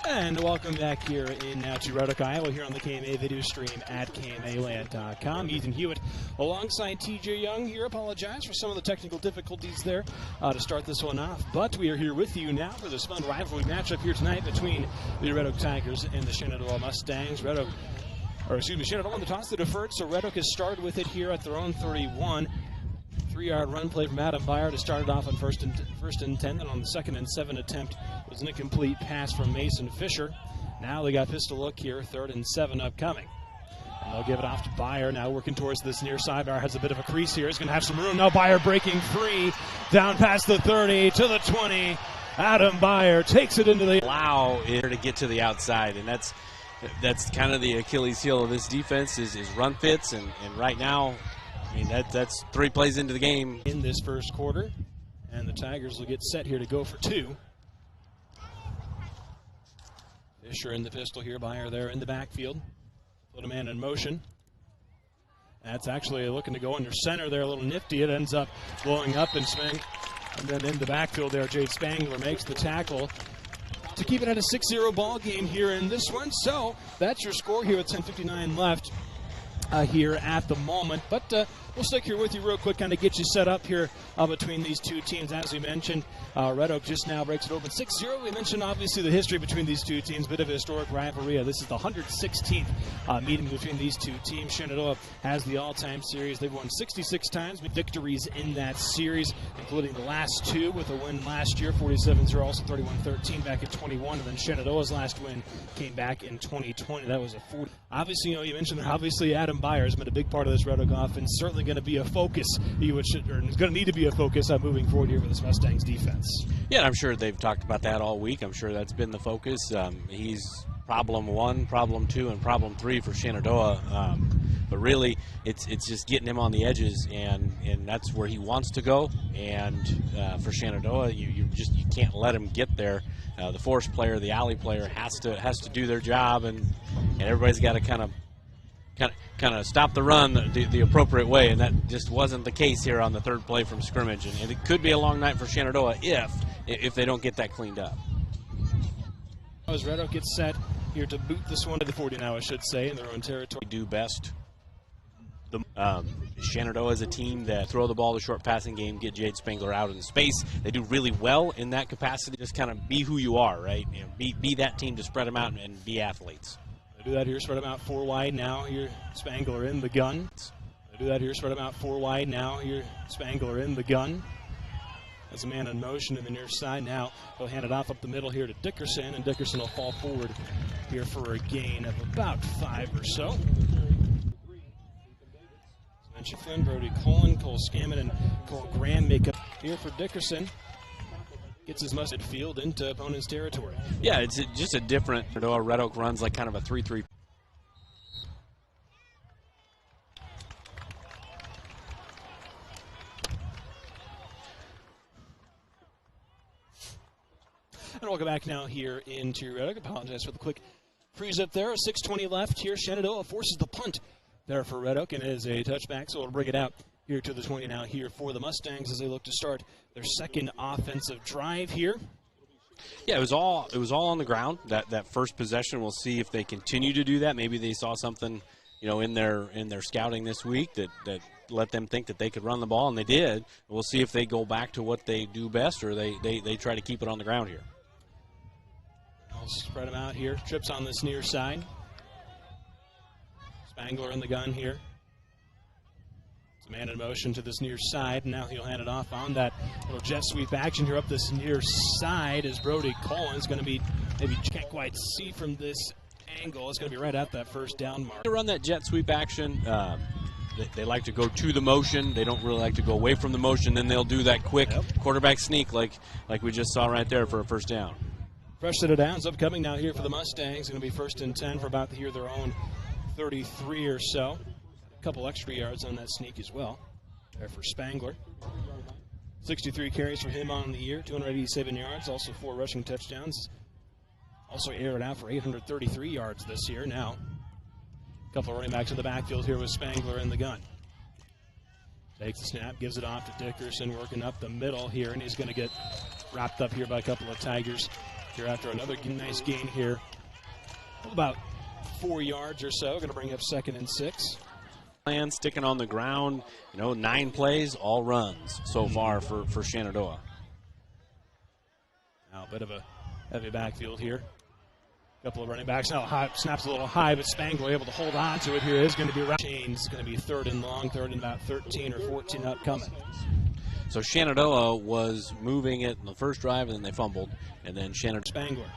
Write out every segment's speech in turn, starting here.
And welcome back here in to Red Oak, Iowa, here on the KMA video stream at KMAland.com. Ethan Hewitt alongside TJ Young here. Apologize for some of the technical difficulties there to start this one off. But we are here with you now for this fun rivalry matchup here tonight between the Red Oak Tigers and the Shenandoah Mustangs. Shenandoah won the toss, they deferred, so Red Oak has started with it here at their own 31. 3-yard run play from Adam Byer to start it off on first and 10. Then on the 2nd and 7 attempt was an incomplete pass from Mason Fisher. Now they got pistol look here, 3rd and 7 upcoming. And they'll give it off to Byer. Now working towards this near side. Byer has a bit of a crease here. He's going to have some room. Now Byer breaking free. Down past the 30 to the 20. Adam Byer takes it into the... Allow it to get to the outside, and that's kind of the Achilles heel of this defense is run fits, and right now, I mean, that's 3 plays into the game. In this first quarter, and the Tigers will get set here to go for 2. Fisher in the pistol here, Byer there in the backfield. Put a man in motion. That's actually looking to go under center there, a little nifty. It ends up blowing up and swing. And then in the backfield there, Jade Spangler makes the tackle to keep it at a 6-0 ball game here in this one. So that's your score here with 10:59 left here at the moment. But we'll stick here with you real quick, kind of get you set up here between these two teams. As we mentioned, Red Oak just now breaks it open 6-0. We mentioned obviously the history between these two teams, bit of a historic rivalry. This is the 116th meeting between these two teams. Shenandoah has the all-time series. They've won 66 times with victories in that series, including the last 2 with a win last year, 47-0, also 31-13 back in 21. And then Shenandoah's last win came back in 2020. That was a 40. Obviously, you mentioned that obviously Adam Byer has been a big part of this Red Oak offense. Certainly going to be a focus. It's going to need to be a focus moving forward here for this Mustangs defense. Yeah, I'm sure they've talked about that all week. I'm sure that's been the focus. He's problem 1, problem 2, and problem 3 for Shenandoah. But really, it's just getting him on the edges, and that's where he wants to go. And for Shenandoah, you can't let him get there. The force player, the alley player has to do their job, and everybody's got to kind of stop the run the appropriate way, and that just wasn't the case here on the 3rd play from scrimmage. And it could be a long night for Shenandoah if they don't get that cleaned up. As Red Oak gets set here to boot this one to the 40 now, I should say, in their own territory. We do best. Shenandoah is a team that throw the ball the short passing game, get Jade Spangler out in space. They do really well in that capacity. Just kind of be who you are, right? Be that team to spread them out and be athletes. They do that here, spread them out 4 wide now. Here, Spangler in the gun. They do that here, spread them out 4 wide now. Here, Spangler in the gun. As a man in motion in the near side now, he'll hand it off up the middle here to Dickerson, and Dickerson will fall forward here for a gain of about 5 or so. Mention Flynn, Brody Cullen, Cole Scammon, and Cole Graham make up here for Dickerson. Gets his mustard field into opponent's territory. Yeah, it's just a different. Red Oak runs like kind of a 3-3. And welcome back now here into Red Oak. Apologize for the quick freeze up there. 6:20 left here. Shenandoah forces the punt there for Red Oak, and it is a touchback, so it'll bring it out here to the 20 now here for the Mustangs as they look to start their 2nd offensive drive here. Yeah, it was all on the ground. That first possession, we'll see if they continue to do that. Maybe they saw something, in their scouting this week that let them think that they could run the ball, and they did. We'll see if they go back to what they do best, or they try to keep it on the ground here. I'll spread them out here. Trips on this near side. Spangler in the gun here. It's a man in motion to this near side, and now he'll hand it off on that little jet sweep action here up this near side as Brody Cullen's going to be, maybe can't quite see from this angle, it's going to be right at that first down mark. To run that jet sweep action, they like to go to the motion. They don't really like to go away from the motion. Then they'll do that quick quarterback sneak like we just saw right there for a first down. Fresh set of downs upcoming now here for the Mustangs. Going to be 1st and 10 for about their own 33 or so. A couple extra yards on that sneak as well there for Spangler. 63 carries for him on the year, 287 yards, also 4 rushing touchdowns. Also aired out for 833 yards this year. Now, a couple of running backs in the backfield here with Spangler in the gun. Takes the snap, gives it off to Dickerson, working up the middle here, and he's going to get wrapped up here by a couple of Tigers Here after another nice gain here. About 4 yards or so. Going to bring up 2nd and 6. Plan sticking on the ground. 9 plays, all runs so far for Shenandoah. Now a bit of a heavy backfield here. Couple of running backs. Now high, snaps a little high, but Spangler able to hold on to it here. Is going to be Chains. Going to be 3rd and long, 3rd and about 13 or 14 upcoming. So Shenandoah was moving it in the first drive, and then they fumbled, and then Spangler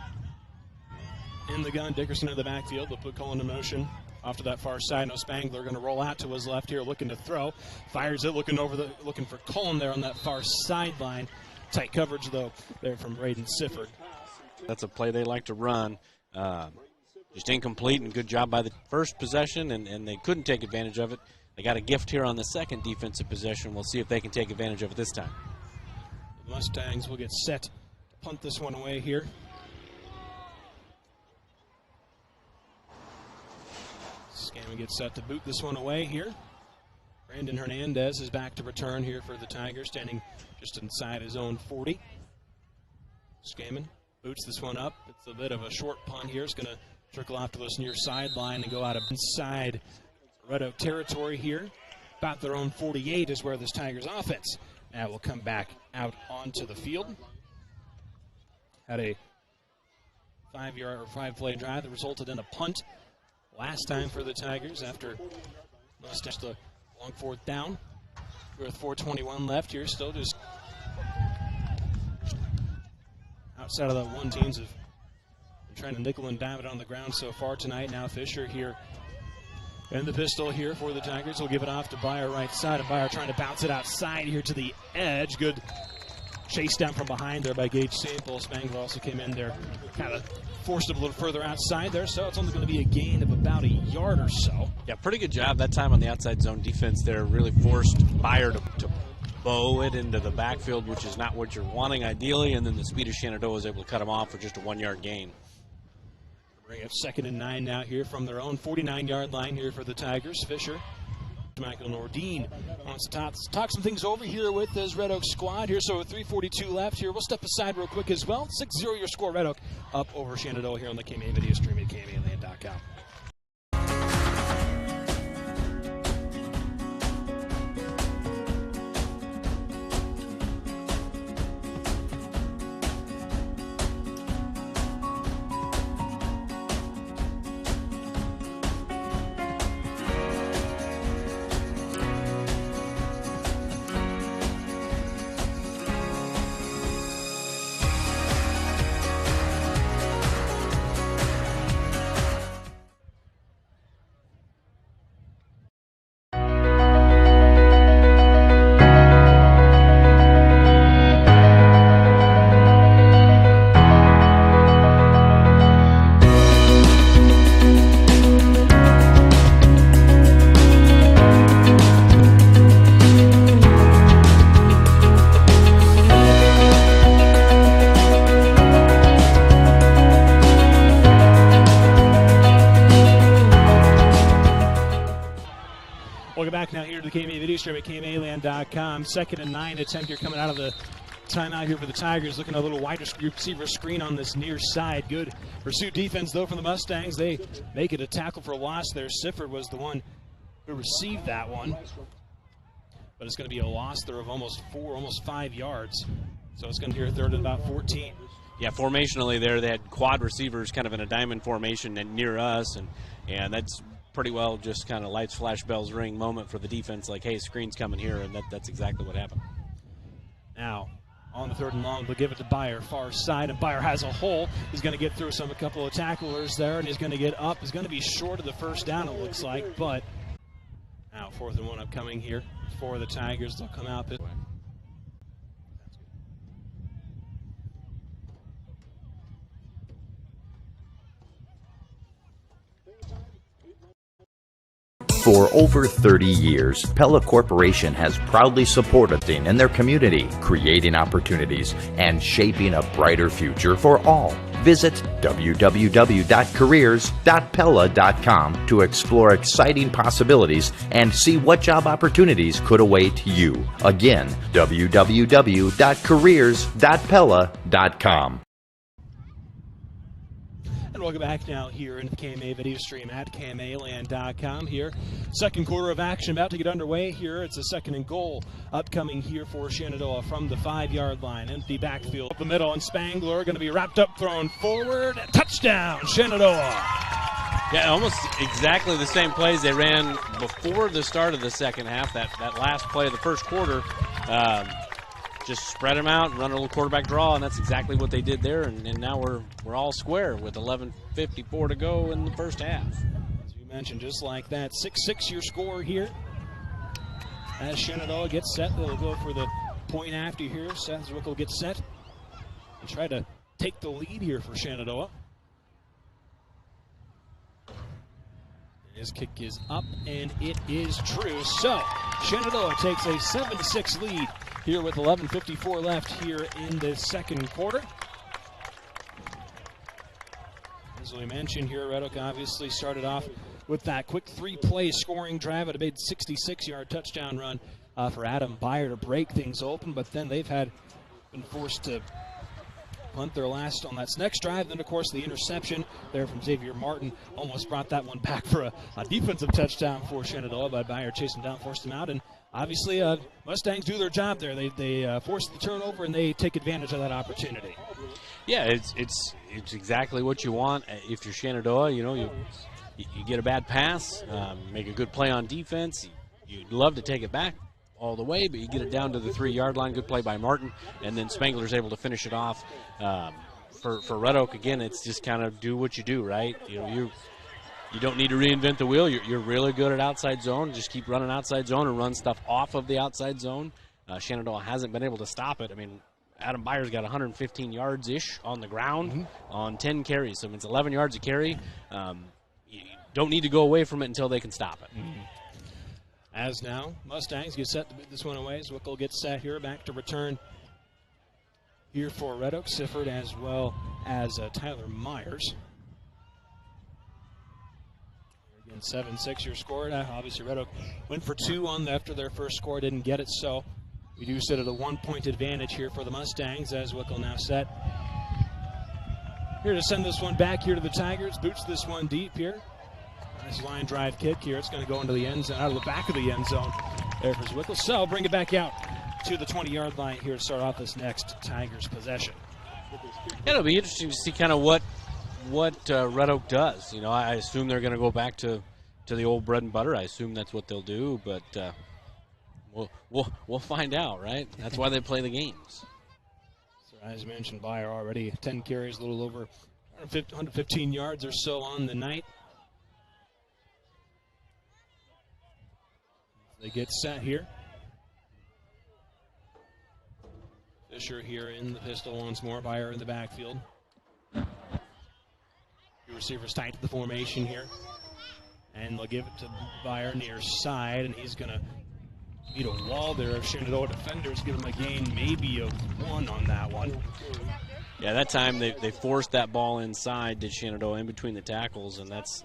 in the gun. Dickerson in the backfield. They'll put Cullen in motion off to that far side. Now Spangler going to roll out to his left here, looking to throw. Fires it, looking for Cullen there on that far sideline. Tight coverage though there from Braden Sifford. That's a play they like to run. Just incomplete, and good job by the first possession, and they couldn't take advantage of it. They got a gift here on the second defensive possession. We'll see if they can take advantage of it this time. The Mustangs will get set to punt this one away here. Scammon gets set to boot this one away here. Brandon Hernandez is back to return here for the Tigers, standing just inside his own 40. Scammon boots this one up. It's a bit of a short punt here. It's going to trickle off to this near sideline and go out of inside Red Oak territory here. About their own 48 is where this Tigers offense now will come back out onto the field. Had a 5-play drive that resulted in a punt last time for the Tigers after just a long 4th down. With 4:21 left here, still just outside of the one. Teams have been trying to nickel and dime it on the ground so far tonight. Now Fisher here in the pistol here for the Tigers. Will give it off to Byer right side, and Byer trying to bounce it outside here to the edge. Good chase down from behind there by Gage St. Paul. Spangler also came in there, kind of forced it a little further outside there, so it's only going to be a gain of about a yard or so. Yeah, pretty good job that time on the outside zone defense there. Really forced Byer to bow it into the backfield, which is not what you're wanting ideally, and then the speed of Shenandoah was able to cut him off for just a 1-yard gain. Bring up 2nd and 9 now here from their own 49-yard line here for the Tigers. Fisher, Michael Nordine wants to talk some things over here with his Red Oak squad here. So with 3:42 left here, we'll step aside real quick as well. 6-0 your score, Red Oak up over Shenandoah here on the KMA video stream at KMAland.com. Welcome back now here to the KMA video stream at KMAland.com. 2nd and 9 attempt here coming out of the timeout here for the Tigers. Looking at a little wide receiver screen on this near side. Good pursuit defense, though, from the Mustangs. They make it a tackle for a loss there. Sifford was the one who received that one. But it's going to be a loss there of almost 5 yards. So it's going to be a 3rd and about 14. Yeah, formationally there, they had quad receivers kind of in a diamond formation and near us, and that's pretty well just kind of lights, flash, bells ring moment for the defense, like, hey, screen's coming here, and that's exactly what happened. Now, on the 3rd and long, they'll give it to Byer, far side, and Byer has a hole. He's going to get through a couple of tacklers there, and he's going to get up. He's going to be short of the 1st down, it looks like, but now 4th and 1 upcoming here for the Tigers. They'll come out this way. For over 30 years, Pella Corporation has proudly supported in their community, creating opportunities and shaping a brighter future for all. Visit www.careers.pella.com to explore exciting possibilities and see what job opportunities could await you. Again, www.careers.pella.com. And welcome back now here in the KMA video stream at KMAland.com here. Second quarter of action about to get underway here. It's a 2nd and goal upcoming here for Shenandoah from the 5-yard line. Empty backfield up the middle, and Spangler going to be wrapped up, thrown forward. Touchdown, Shenandoah. Yeah, almost exactly the same plays they ran before the start of the second half. That last play of the first quarter, just spread them out and run a little quarterback draw, and that's exactly what they did there. And now we're all square with 11:54 to go in the first half. As you mentioned, just like that, 6-6 your score here. As Shenandoah gets set, they'll go for the point after here. Seth Zwick will get set and try to take the lead here for Shenandoah. His kick is up, and it is true. So, Shenandoah takes a 7-6 lead here with 11:54 left here in the second quarter. As we mentioned here, Red Oak obviously started off with that quick 3-play scoring drive at a big 66-yard touchdown run for Adam Byer to break things open, but then they've been forced to punt their last on that next drive. Then, of course, the interception there from Xavier Martin almost brought that one back for a defensive touchdown for Shenandoah, but Byer chasing down, forced him out. And obviously, Mustangs do their job there. They force the turnover, and they take advantage of that opportunity. Yeah, it's exactly what you want. If you're Shenandoah, you get a bad pass, make a good play on defense. You'd love to take it back all the way, but you get it down to the 3-yard line. Good play by Martin, and then Spangler's able to finish it off. For Red Oak, again, it's just kind of do what you do, right? You don't need to reinvent the wheel. You're really good at outside zone. Just keep running outside zone and run stuff off of the outside zone. Shenandoah hasn't been able to stop it. I mean, Adam Byer's got 115 yards-ish on the ground on 10 carries. So it's 11 yards a carry. You don't need to go away from it until they can stop it. As now, Mustangs get set to beat this one away. Zwickle gets set here, back to return here for Red Oak. Sifford as well as Tyler Myers. Again, 7-6 your score. Obviously, Red Oak went for 2 after their first score, didn't get it. So we do sit at a 1-point advantage here for the Mustangs as Zwickle now set. Here to send this one back here to the Tigers. Boots this one deep here. Nice line drive kick here. It's going to go into the end zone, out of the back of the end zone there for Zwickle. So bring it back out to the 20-yard line here to start off this next Tigers possession. Yeah, it'll be interesting to see kind of what Red Oak does. I assume they're going to go back to the old bread and butter. I assume that's what they'll do, but we'll find out, right? That's why they play the games. So as mentioned, Byer already 10 carries, a little over 115 yards or so on the night. They get set here. Fisher here in the pistol once more. Byer in the backfield. Two receivers tight to the formation here. And they'll give it to Byer near side, and he's going to meet a wall there of Shenandoah defenders. Give him a gain maybe of 1 on that one. Yeah, that time they forced that ball inside to Shenandoah in between the tackles, and that's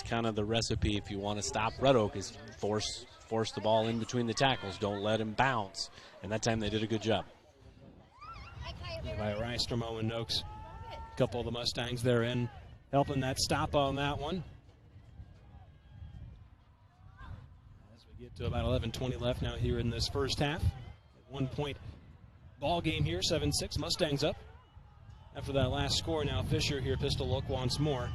kind of the recipe if you want to stop Red Oak is force the ball in between the tackles. Don't let him bounce. And that time they did a good job. By Reister, and Noakes. A couple of the Mustangs there in helping that stop on that one. As we get to about 11:20 left now here in this first half. 1-point ball game here, 7-6. Mustangs up. After that last score, now Fisher here, pistol look once more.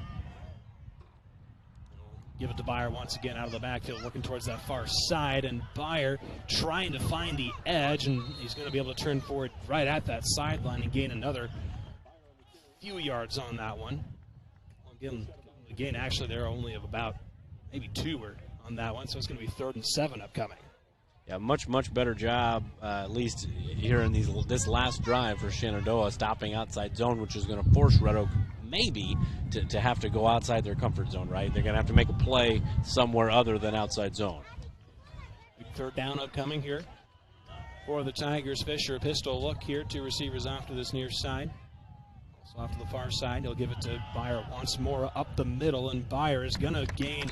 Give it to Byer once again out of the backfield, working towards that far side, and Byer trying to find the edge, and he's going to be able to turn forward right at that sideline and gain another few yards on that one. Again, the gain actually there only of about maybe 2 on that one, so it's going to be 3rd and 7 upcoming. Yeah, much better job, at least here in this last drive for Shenandoah, stopping outside zone, which is going to force Red Oak maybe to have to go outside their comfort zone, right? They're going to have to make a play somewhere other than outside zone. Big 3rd down upcoming here for the Tigers. Fisher, pistol look here. 2 receivers off to this near side. Also off to the far side. He'll give it to Byer once more up the middle, and Byer is going to gain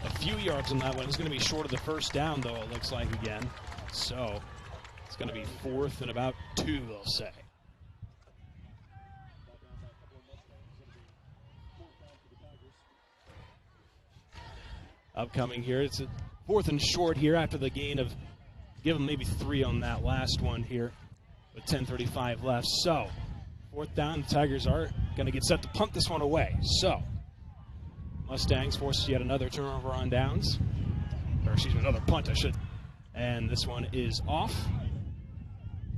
a few yards on that one. It's going to be short of the first down, though, it looks like again. So it's going to be 4th and about 2, they'll say. upcoming here. It's a 4th and short here after the gain of, give them maybe 3 on that last one here with 10:35 left. So 4th down, the Tigers are going to get set to punt this one away. So Mustangs forces yet another turnover on downs. Or excuse me, another punt, I should. And this one is off.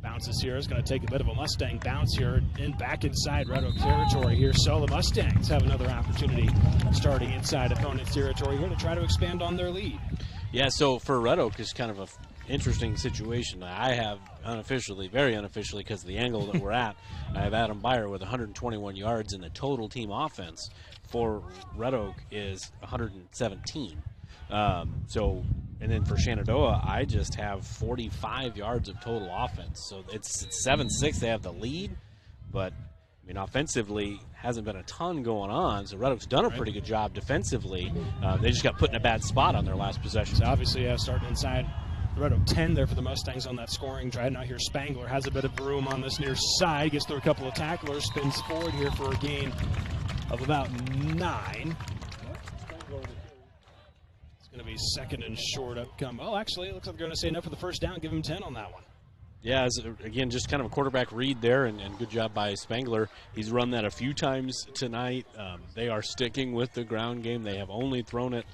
Bounces here. Is going to take a bit of a Mustang bounce here and back inside Red Oak territory here. So the Mustangs have another opportunity starting inside opponent's territory here to try to expand on their lead. Yeah, so for Red Oak, it's kind of an interesting situation. I have unofficially, very unofficially, because of the angle that we're at, I have Adam Beyer with 121 yards, and the total team offense for Red Oak is 117. And then for Shenandoah, I just have 45 yards of total offense. So it's 7-6. They have the lead, but I mean, offensively hasn't been a ton going on. So Red Oak's done a pretty good job defensively. They just got put in a bad spot on their last possession. So obviously, starting inside the Red Oak 10 there for the Mustangs on that scoring drive. Now here Spangler has a bit of room on this near side. Gets through a couple of tacklers, spins forward here for a gain of about 9. Going to be 2nd and short upcoming. Well, actually, it looks like they're going to say enough for the first down. Give him 10 on that one. Yeah, again, just kind of a quarterback read there, and good job by Spangler. He's run that a few times tonight. They are sticking with the ground game. They have only thrown it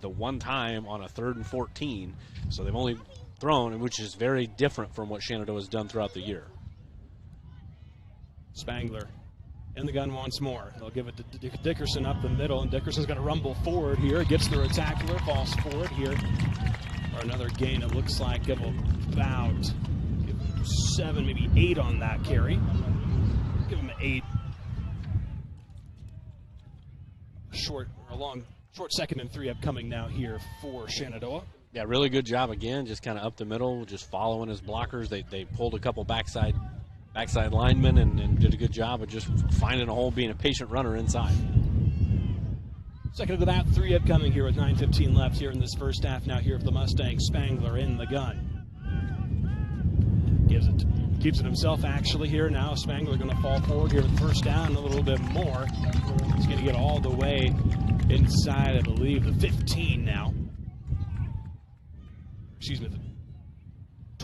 the one time on a 3rd and 14. So they've only thrown, which is very different from what Shenandoah has done throughout the year. Spangler in the gun once more. They'll give it to Dickerson up the middle, and Dickerson's going to rumble forward here. Gets through a tackler, falls forward here. For another gain, it looks like of about 7, maybe 8 on that carry. Give him 8. Short 2nd and 3 upcoming now here for Shenandoah. Yeah, really good job again, just kind of up the middle, just following his blockers. They pulled a couple backside linemen and did a good job of just finding a hole, being a patient runner inside. 2nd of the half, 3 upcoming here with 9:15 left here in this first half. Now here for the Mustangs, Spangler in the gun. Keeps it himself actually here. Now Spangler going to fall forward here with first down a little bit more. He's going to get all the way inside, I believe, the 15 now. Excuse me, the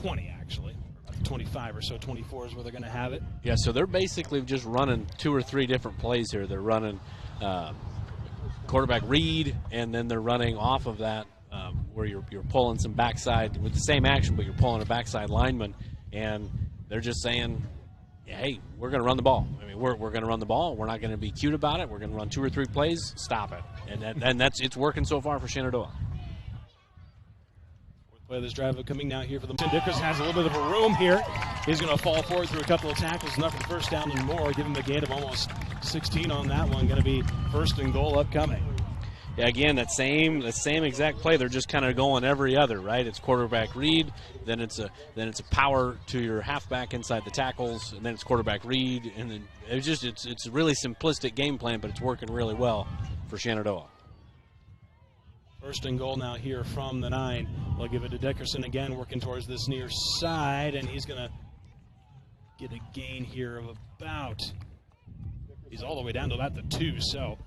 20 actually. 25 or so, 24 is where they're going to have it. Yeah, so they're basically just running 2 or 3 different plays here. They're running quarterback read, and then they're running off of that where you're pulling some backside with the same action, but you're pulling a backside lineman, and they're just saying, hey, we're going to run the ball. I mean, we're going to run the ball. We're not going to be cute about it. We're going to run 2 or 3 plays. Stop it. And it's working so far for Shenandoah. Play this drive coming now here for the Dickerson has a little bit of a room here. He's going to fall forward through a couple of tackles, enough for the first down and more. Give him a gain of almost 16 on that one. Going to be 1st and goal upcoming. Yeah, again, that same exact play. They're just kind of going every other, right? It's quarterback read, then it's a power to your halfback inside the tackles, and then it's quarterback read, and then it's a really simplistic game plan, but it's working really well for Shenandoah. 1st and goal now here from the 9. They'll give it to Dickerson again, working towards this near side, and he's going to get a gain here of about, he's all the way down to about the 2, so.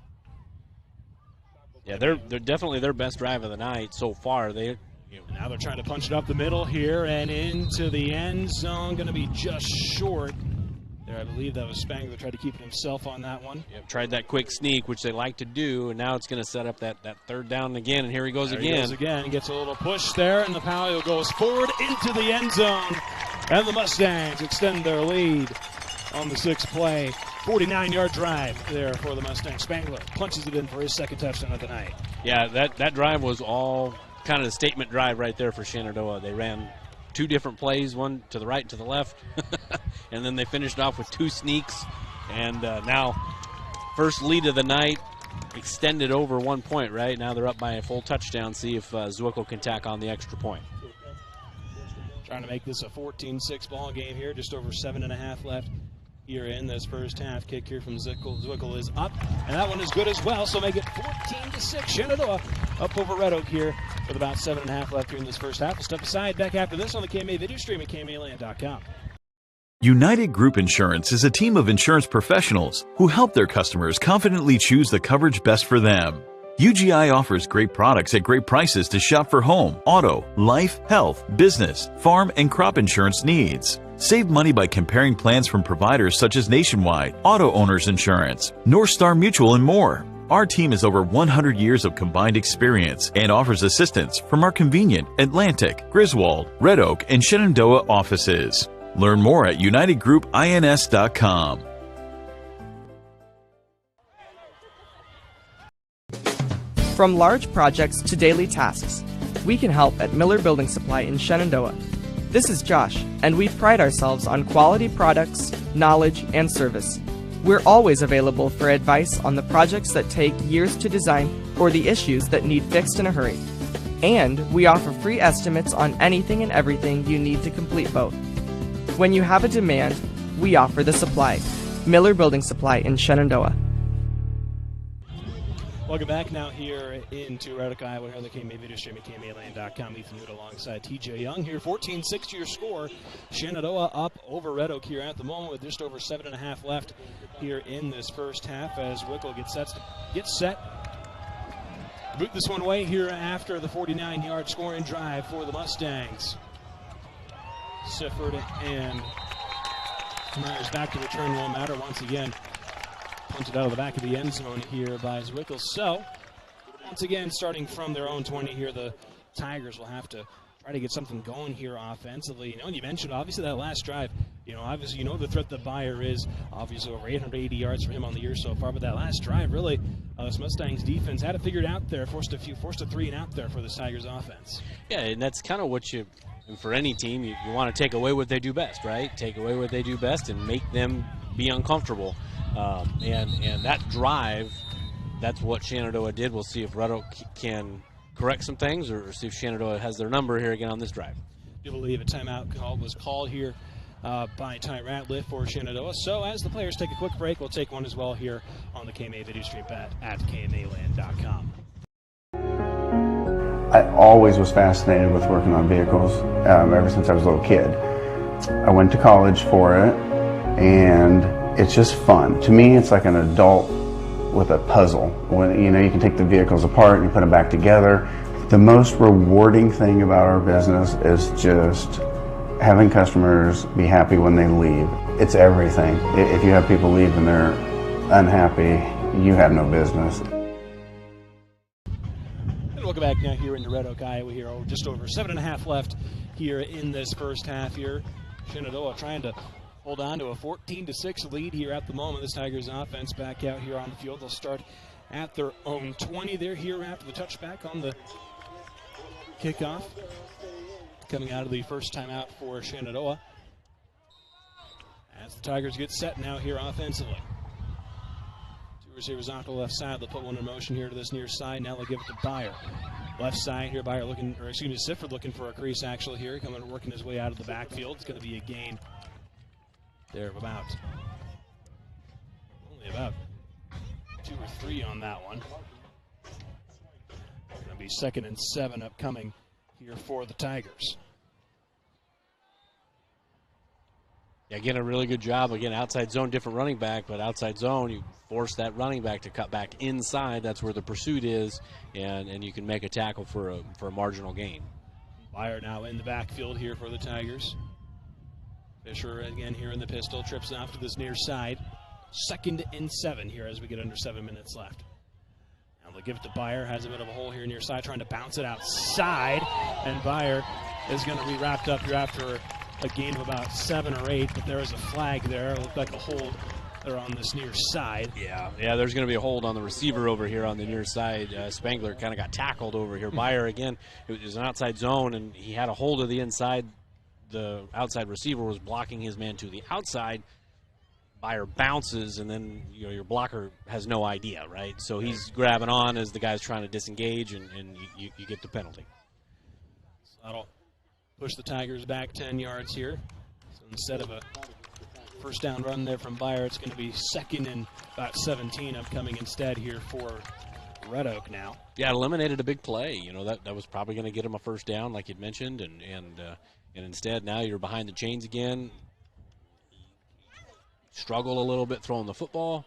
Yeah, they're definitely their best drive of the night so far. Now they're trying to punch it up the middle here and into the end zone, going to be just short. There, I believe that was Spangler tried to keep it himself on that one. Yep, tried that quick sneak, which they like to do, and now it's going to set up that 3rd down again, and here he goes again. He goes again, gets a little push there, and the Powell goes forward into the end zone. And the Mustangs extend their lead on the 6th play. 49-yard drive there for the Mustangs. Spangler punches it in for his 2nd touchdown of the night. Yeah, that drive was all kind of a statement drive right there for Shenandoah. They ran 2 different plays, one to the right and to the left, and then they finished off with 2 sneaks, and now first lead of the night, extended over 1 point, right? Now they're up by a full touchdown. See if Zwickle can tack on the extra point. Trying to make this a 14-6 ball game here, just over 7.5 left here in this first half. Kick here from Zwickle. Zwickle is up, and that one is good as well, so make it 14-6. Shenandoah up over Red Oak here with about 7.5 left here in this first half. We'll step aside, back after this on the KMA video stream at KMAland.com. United Group Insurance is a team of insurance professionals who help their customers confidently choose the coverage best for them. UGI offers great products at great prices to shop for home, auto, life, health, business, farm, and crop insurance needs. Save money by comparing plans from providers such as Nationwide, Auto Owners Insurance, North Star Mutual, and more. Our team has over 100 years of combined experience and offers assistance from our convenient Atlantic, Griswold, Red Oak, and Shenandoah offices. Learn more at unitedgroupins.com. From large projects to daily tasks, we can help at Miller Building Supply in Shenandoah. This is Josh, and we pride ourselves on quality products, knowledge, and service. We're always available for advice on the projects that take years to design or the issues that need fixed in a hurry. And we offer free estimates on anything and everything you need to complete both. When you have a demand, we offer the supply. Miller Building Supply in Shenandoah. Welcome back now here into Red Oak, Iowa, here on the KMA video stream at KMAland.com. Ethan Wood alongside TJ Young here. 14-6 your score. Shenandoah up over Red Oak here at the moment with just over 7.5 left here in this first half as Wickle gets set. Boot this one away here after the 49-yard scoring drive for the Mustangs. Sifford and Myers back to return won't matter once again. Punted out of the back of the end zone here by Zwickels. So, once again, starting from their own 20 here, the Tigers will have to try to get something going here offensively. You know, and you mentioned, obviously, that last drive, obviously, the threat that Beyer is. Obviously, over 880 yards for him on the year so far. But that last drive, really, this Mustangs defense had it figured out there, forced a 3 and out there for this Tigers offense. Yeah, and that's kind of what you, for any team, you want to take away what they do best, right? Take away what they do best and make them be uncomfortable. And that drive, that's what Shenandoah did. We'll see if Red Oak can correct some things or see if Shenandoah has their number here again on this drive. I do believe a timeout was called here by Ty Ratliff for Shenandoah. So as the players take a quick break, we'll take one as well here on the KMA video stream at KMAland.com. I always was fascinated with working on vehicles ever since I was a little kid. I went to college for it, and it's just fun. To me, it's like an adult with a puzzle. When you can take the vehicles apart and you put them back together. The most rewarding thing about our business is just having customers be happy when they leave. It's everything. If you have people leave and they're unhappy, you have no business. And welcome back now here into Red Oak, Iowa. Here, just over 7.5 left here in this first half here. Shenandoah trying to hold on to a 14-6 lead here at the moment. This Tigers offense back out here on the field. They'll start at their own 20. They're here after the touchback on the kickoff. Coming out of the first time out for Shenandoah. As the Tigers get set now here offensively. Two receivers off to the left side. They'll put one in motion here to this near side. Now they'll give it to Beyer. Left side here, Sifford looking for a crease actually here. Working his way out of the backfield. It's going to be a gain there of only about 2 or 3 on that one. It's going to be 2nd and 7 upcoming here for the Tigers. Yeah, again, a really good job. Again, outside zone, different running back, but outside zone, you force that running back to cut back inside. That's where the pursuit is, and you can make a tackle for a marginal gain. Beyer now in the backfield here for the Tigers. Fisher again here in the pistol, trips off to this near side. 2nd and 7 here as we get under 7 minutes left. Now they'll give it to Beyer, has a bit of a hole here near side, trying to bounce it outside, and Beyer is going to be wrapped up here after a gain of about 7 or 8, but there is a flag there. It looked like a hold there on this near side. Yeah, there's going to be a hold on the receiver over here on the near side. Spangler kind of got tackled over here. Beyer, again, it was an outside zone, and he had a hold of the inside. The outside receiver was blocking his man to the outside. Beyer bounces, and then your blocker has no idea, right? So he's grabbing on as the guy's trying to disengage, and you get the penalty. So that'll push the Tigers back 10 yards here. So instead of a first down run there from Beyer, it's going to be 2nd and about 17 upcoming instead here for Red Oak now. Yeah, eliminated a big play. That was probably going to get him a first down, like you'd mentioned, and instead now you're behind the chains again. Struggle a little bit throwing the football,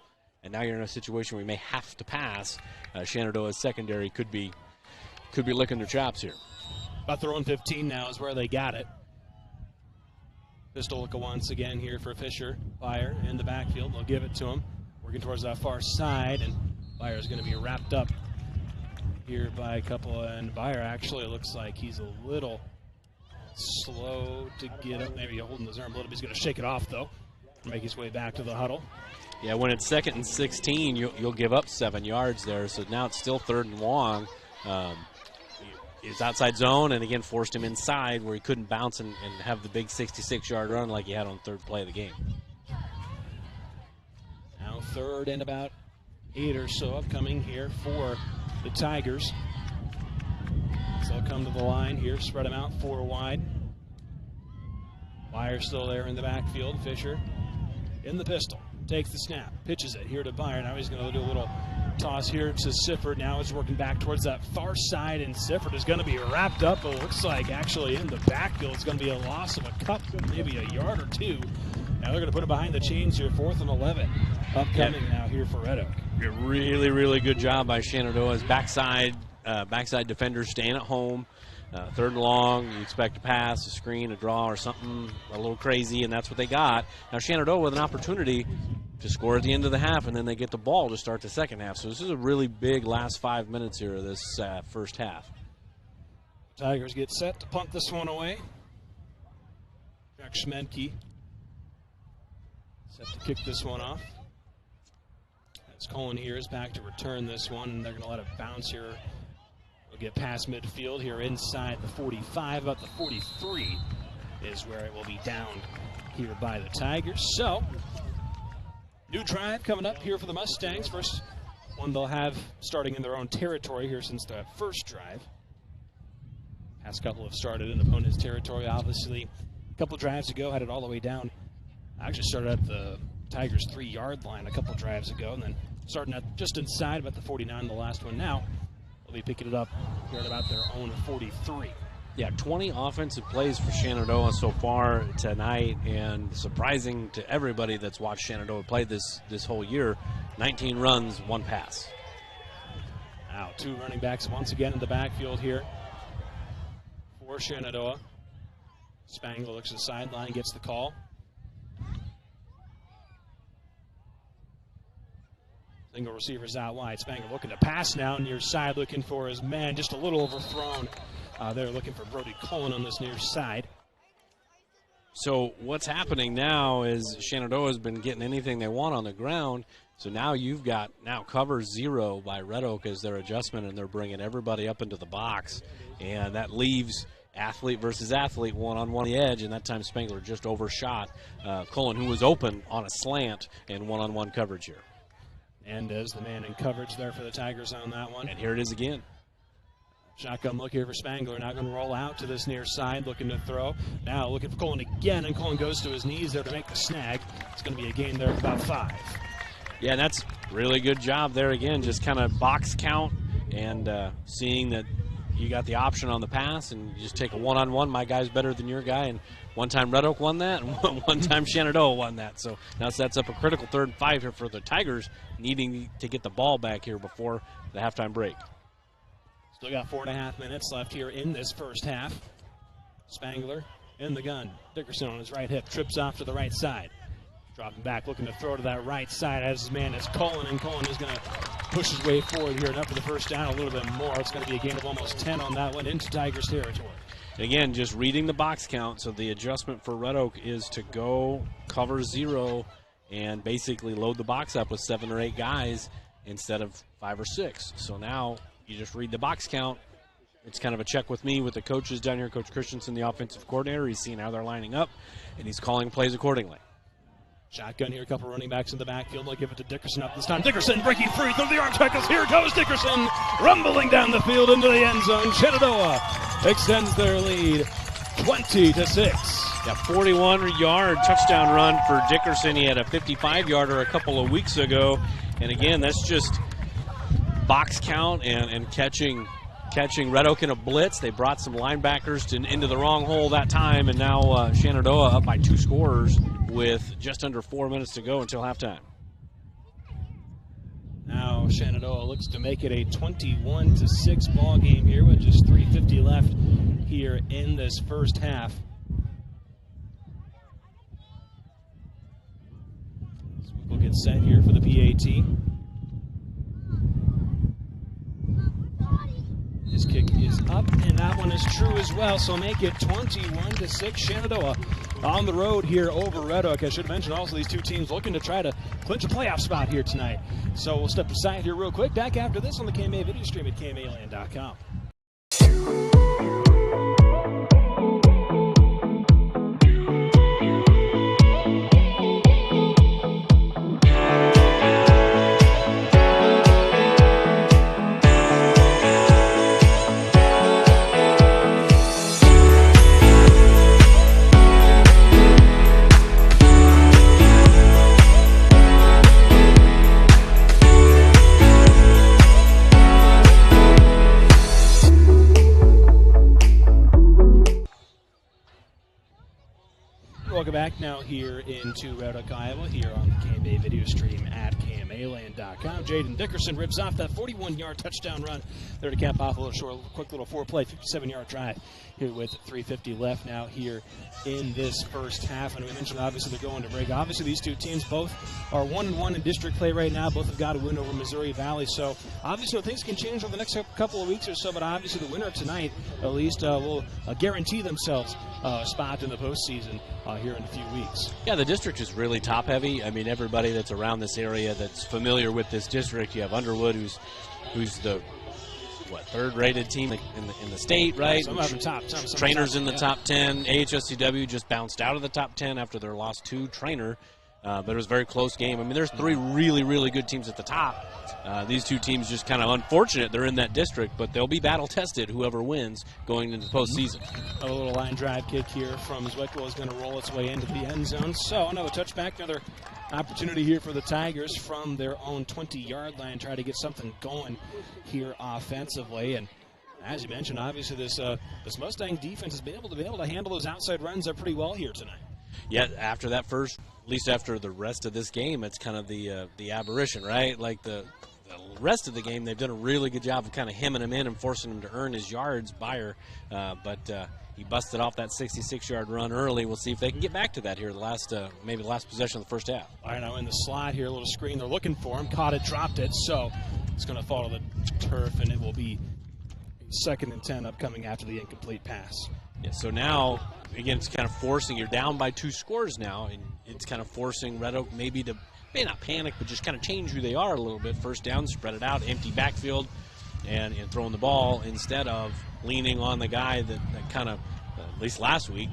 and now you're in a situation where you may have to pass. Shenandoah's secondary could be licking their chops here. About their own 15 now is where they got it. Pistol once again here for Fisher. Byer in the backfield. They'll give it to him. Working towards that far side, and Byer's going to be wrapped up here by a couple. And Byer actually looks like he's a little slow to get up. Maybe holding his arm a little bit. He's going to shake it off, though, and make his way back to the huddle. Yeah, when it's 2nd and 16, you'll give up 7 yards there. So now it's still 3rd and long. It's outside zone, and again forced him inside where he couldn't bounce and have the big 66-yard run like he had on 3rd play of the game. Now 3rd and about 8 or so upcoming here for the Tigers. So they'll come to the line here, spread them out 4 wide. Byer still there in the backfield. Fisher in the pistol. Takes the snap, pitches it here to Byer. Now he's going to do a little toss here to Sifford. Now he's working back towards that far side, and Sifford is going to be wrapped up. It looks like actually in the backfield it's going to be a loss of a couple, maybe a yard or 2. Now they're going to put it behind the chains here, 4th and 11. Upcoming now here for Red Oak. A really, really good job by Shenandoah's backside defenders staying at home. 3rd and long, you expect a pass, a screen, a draw, or something a little crazy, and that's what they got. Now Shenandoah with an opportunity to score at the end of the half, and then they get the ball to start the second half. So this is a really big last 5 minutes here of this first half. Tigers get set to punt this one away. Jack Schmedke set to kick this one off. As Colin here is back to return this one, and they're going to let it bounce here. We'll get past midfield here inside the 45, about the 43 is where it will be downed here by the Tigers. So, new drive coming up here for the Mustangs. First one they'll have starting in their own territory here since the first drive. Past couple have started in opponent's territory. Obviously, a couple drives ago had it all the way down. I actually started at the Tigers' 3-yard line a couple drives ago, and then starting at just inside about the 49, the last one. Now they'll be picking it up here at about their own 43. Yeah, 20 offensive plays for Shenandoah so far tonight, and surprising to everybody that's watched Shenandoah play this whole year, 19 runs, 1 pass. Now 2 running backs once again in the backfield here for Shenandoah. Spangler looks at the sideline, gets the call. Single receivers out wide. Spangler looking to pass now near side, looking for his man, just a little overthrown. They're looking for Brody Cullen on this near side. So what's happening now is Shenandoah has been getting anything they want on the ground. So now you've got cover 0 by Red Oak as their adjustment, and they're bringing everybody up into the box. And that leaves athlete versus athlete, one-on-one on the edge, and that time Spangler just overshot Cullen, who was open on a slant and one-on-one coverage here. And as the man in coverage there for the Tigers on that one. And here it is again. Shotgun look here for Spangler. Now going to roll out to this near side, looking to throw. Now looking for Cullen again, and Cullen goes to his knees there to make the snag. It's going to be a gain there of about 5. Yeah, that's really good job there again, just kind of box count and seeing that you got the option on the pass, and you just take a one-on-one. My guy's better than your guy, and one time Red Oak won that, and one time Shenandoah won that. So now sets up a critical 3rd and 5 here for the Tigers, needing to get the ball back here before the halftime break. Still got 4.5 minutes left here in this first half. Spangler in the gun. Dickerson on his right hip, trips off to the right side. Dropping back, looking to throw to that right side as his man is Cullen, and Cullen is going to push his way forward here and up for the first down a little bit more. It's going to be a gain of almost 10 on that one into Tigers territory. Again, just reading the box count, so the adjustment for Red Oak is to go cover 0 and basically load the box up with 7 or 8 guys instead of 5 or 6. So now you just read the box count. It's kind of a check with me with the coaches down here. Coach Christensen, the offensive coordinator, he's seeing how they're lining up, and he's calling plays accordingly. Shotgun here, a couple running backs in the backfield. They'll give it to Dickerson up this time. Dickerson breaking free through the arm tackles. Here goes Dickerson, rumbling down the field into the end zone. Shenandoah extends their lead 20-6. Yeah, 41-yard touchdown run for Dickerson. He had a 55-yarder a couple of weeks ago. And again, that's just box count and catching Red Oak in a blitz. They brought some linebackers into the wrong hole that time, and now Shenandoah up by 2 scores with just under 4 minutes to go until halftime. Now Shenandoah looks to make it a 21-6 ball game here with just 3:50 left here in this first half. So we'll get set here for the PAT. His kick is up, and that one is true as well, so make it 21-6. Shenandoah on the road here over Red Oak. I should have mentioned also these two teams looking to try to clinch a playoff spot here tonight. So we'll step aside here real quick. Back after this on the KMA video stream at KMAland.com. Welcome back now here into Red Oak, Iowa, here on the KMA video stream at KMAland.com. Jaden Dickerson rips off that 41-yard touchdown run there to cap off a little short, quick little four-play, 57-yard drive here with 3:50 left now here in this first half. And we mentioned obviously they're going to break. Obviously these two teams both are 1-1 in district play right now. Both have got a win over Missouri Valley. So obviously things can change over the next couple of weeks or so, but obviously the winner tonight at least will guarantee themselves a spot in the postseason here in a few weeks. Yeah, the district is really top-heavy. I mean, everybody that's around this area that's familiar with this district, you have Underwood, who's the third-rated team in the state, right? Some of them top. Trainers in the top 10. AHSCW just bounced out of the top 10 after their loss to Trainer, but it was a very close game. I mean, there's three really, really good teams at the top. These two teams just kind of unfortunate they're in that district, but they'll be battle-tested, whoever wins, going into the postseason. A little line drive kick here from Zwickle is going to roll its way into the end zone. So another touchback, another opportunity here for the Tigers from their own 20-yard line, try to get something going here offensively. And as you mentioned, obviously this Mustang defense has been able to handle those outside runs pretty well here tonight. Yeah, after that first, at least after the rest of this game, it's kind of the aberration, right? Like the rest of the game, they've done a really good job of kind of hemming him in and forcing him to earn his yards, Byer. But he busted off that 66-yard run early. We'll see if they can get back to that here, maybe the last possession of the first half. All right, now in the slot here, a little screen. They're looking for him. Caught it, dropped it. So it's going to fall to the turf, and it will be 2nd and 10 upcoming after the incomplete pass. Yeah, so now, again, it's kind of forcing. You're down by 2 scores now, and it's kind of forcing Red Oak maybe not panic, but just kind of change who they are a little bit. First down, spread it out, empty backfield, and throwing the ball instead of leaning on the guy that kind of, at least last week,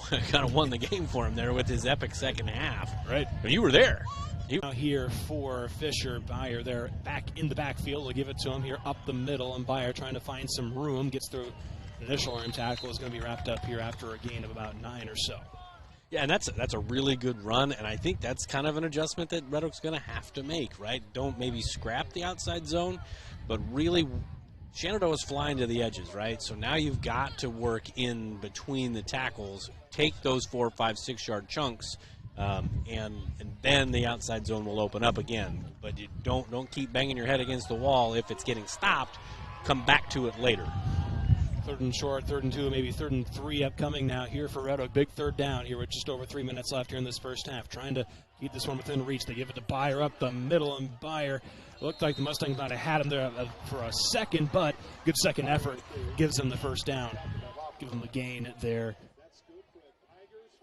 kind of won the game for him there with his epic second half. Right. But you were there. Now here for Fisher. Byer there back in the backfield. We'll give it to him here up the middle, and Byer trying to find some room. Gets through initial arm tackle. Is going to be wrapped up here after a gain of about 9 or so. Yeah, and that's a really good run, and I think that's kind of an adjustment that Red Oak's going to have to make, right? Don't maybe scrap the outside zone, but really Shenandoah's flying to the edges, right? So now you've got to work in between the tackles, take those 4, 5, 6-yard chunks, and then the outside zone will open up again. But you don't keep banging your head against the wall. If it's getting stopped, come back to it later. 3rd and short, 3rd and 2, maybe 3rd and 3 upcoming now here for Red Oak. Big 3rd down here with just over 3 minutes left here in this first half. Trying to keep this one within reach. They give it to Byer up the middle, and Byer looked like the Mustangs might have had him there for a second, but good second effort gives them the first down. Gives them the gain there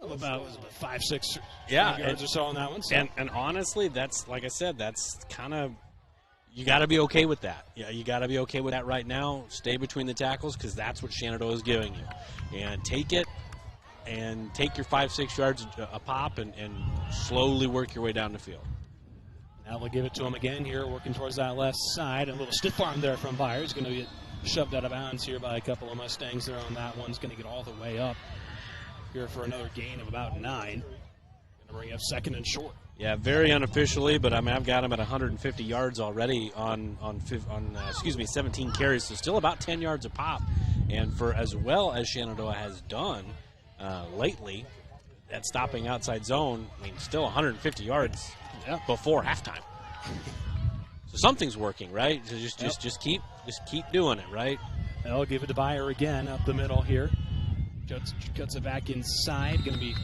of about 5, 6 yards or so on that one. So. And honestly, that's, like I said, that's kind of, you got to be okay with that. Yeah, you got to be okay with that right now. Stay between the tackles because that's what Shenandoah is giving you. And take it and take your 5, 6 yards a pop and slowly work your way down the field. Now we'll give it to him again here, working towards that left side. A little stiff arm there from Byer. He's going to get shoved out of bounds here by a couple of Mustangs there on that one. He's going to get all the way up here for another gain of about 9. Going to bring up 2nd and short. Yeah, very unofficially, but I mean, I've got him at 150 yards already on 17 carries, so still about 10 yards a pop. And for as well as Shenandoah has done lately at stopping outside zone, I mean, still 150 yards before halftime. So something's working, right? So just keep doing it, right? They'll give it to Byer again up the middle here. Cuts it back inside. Going to be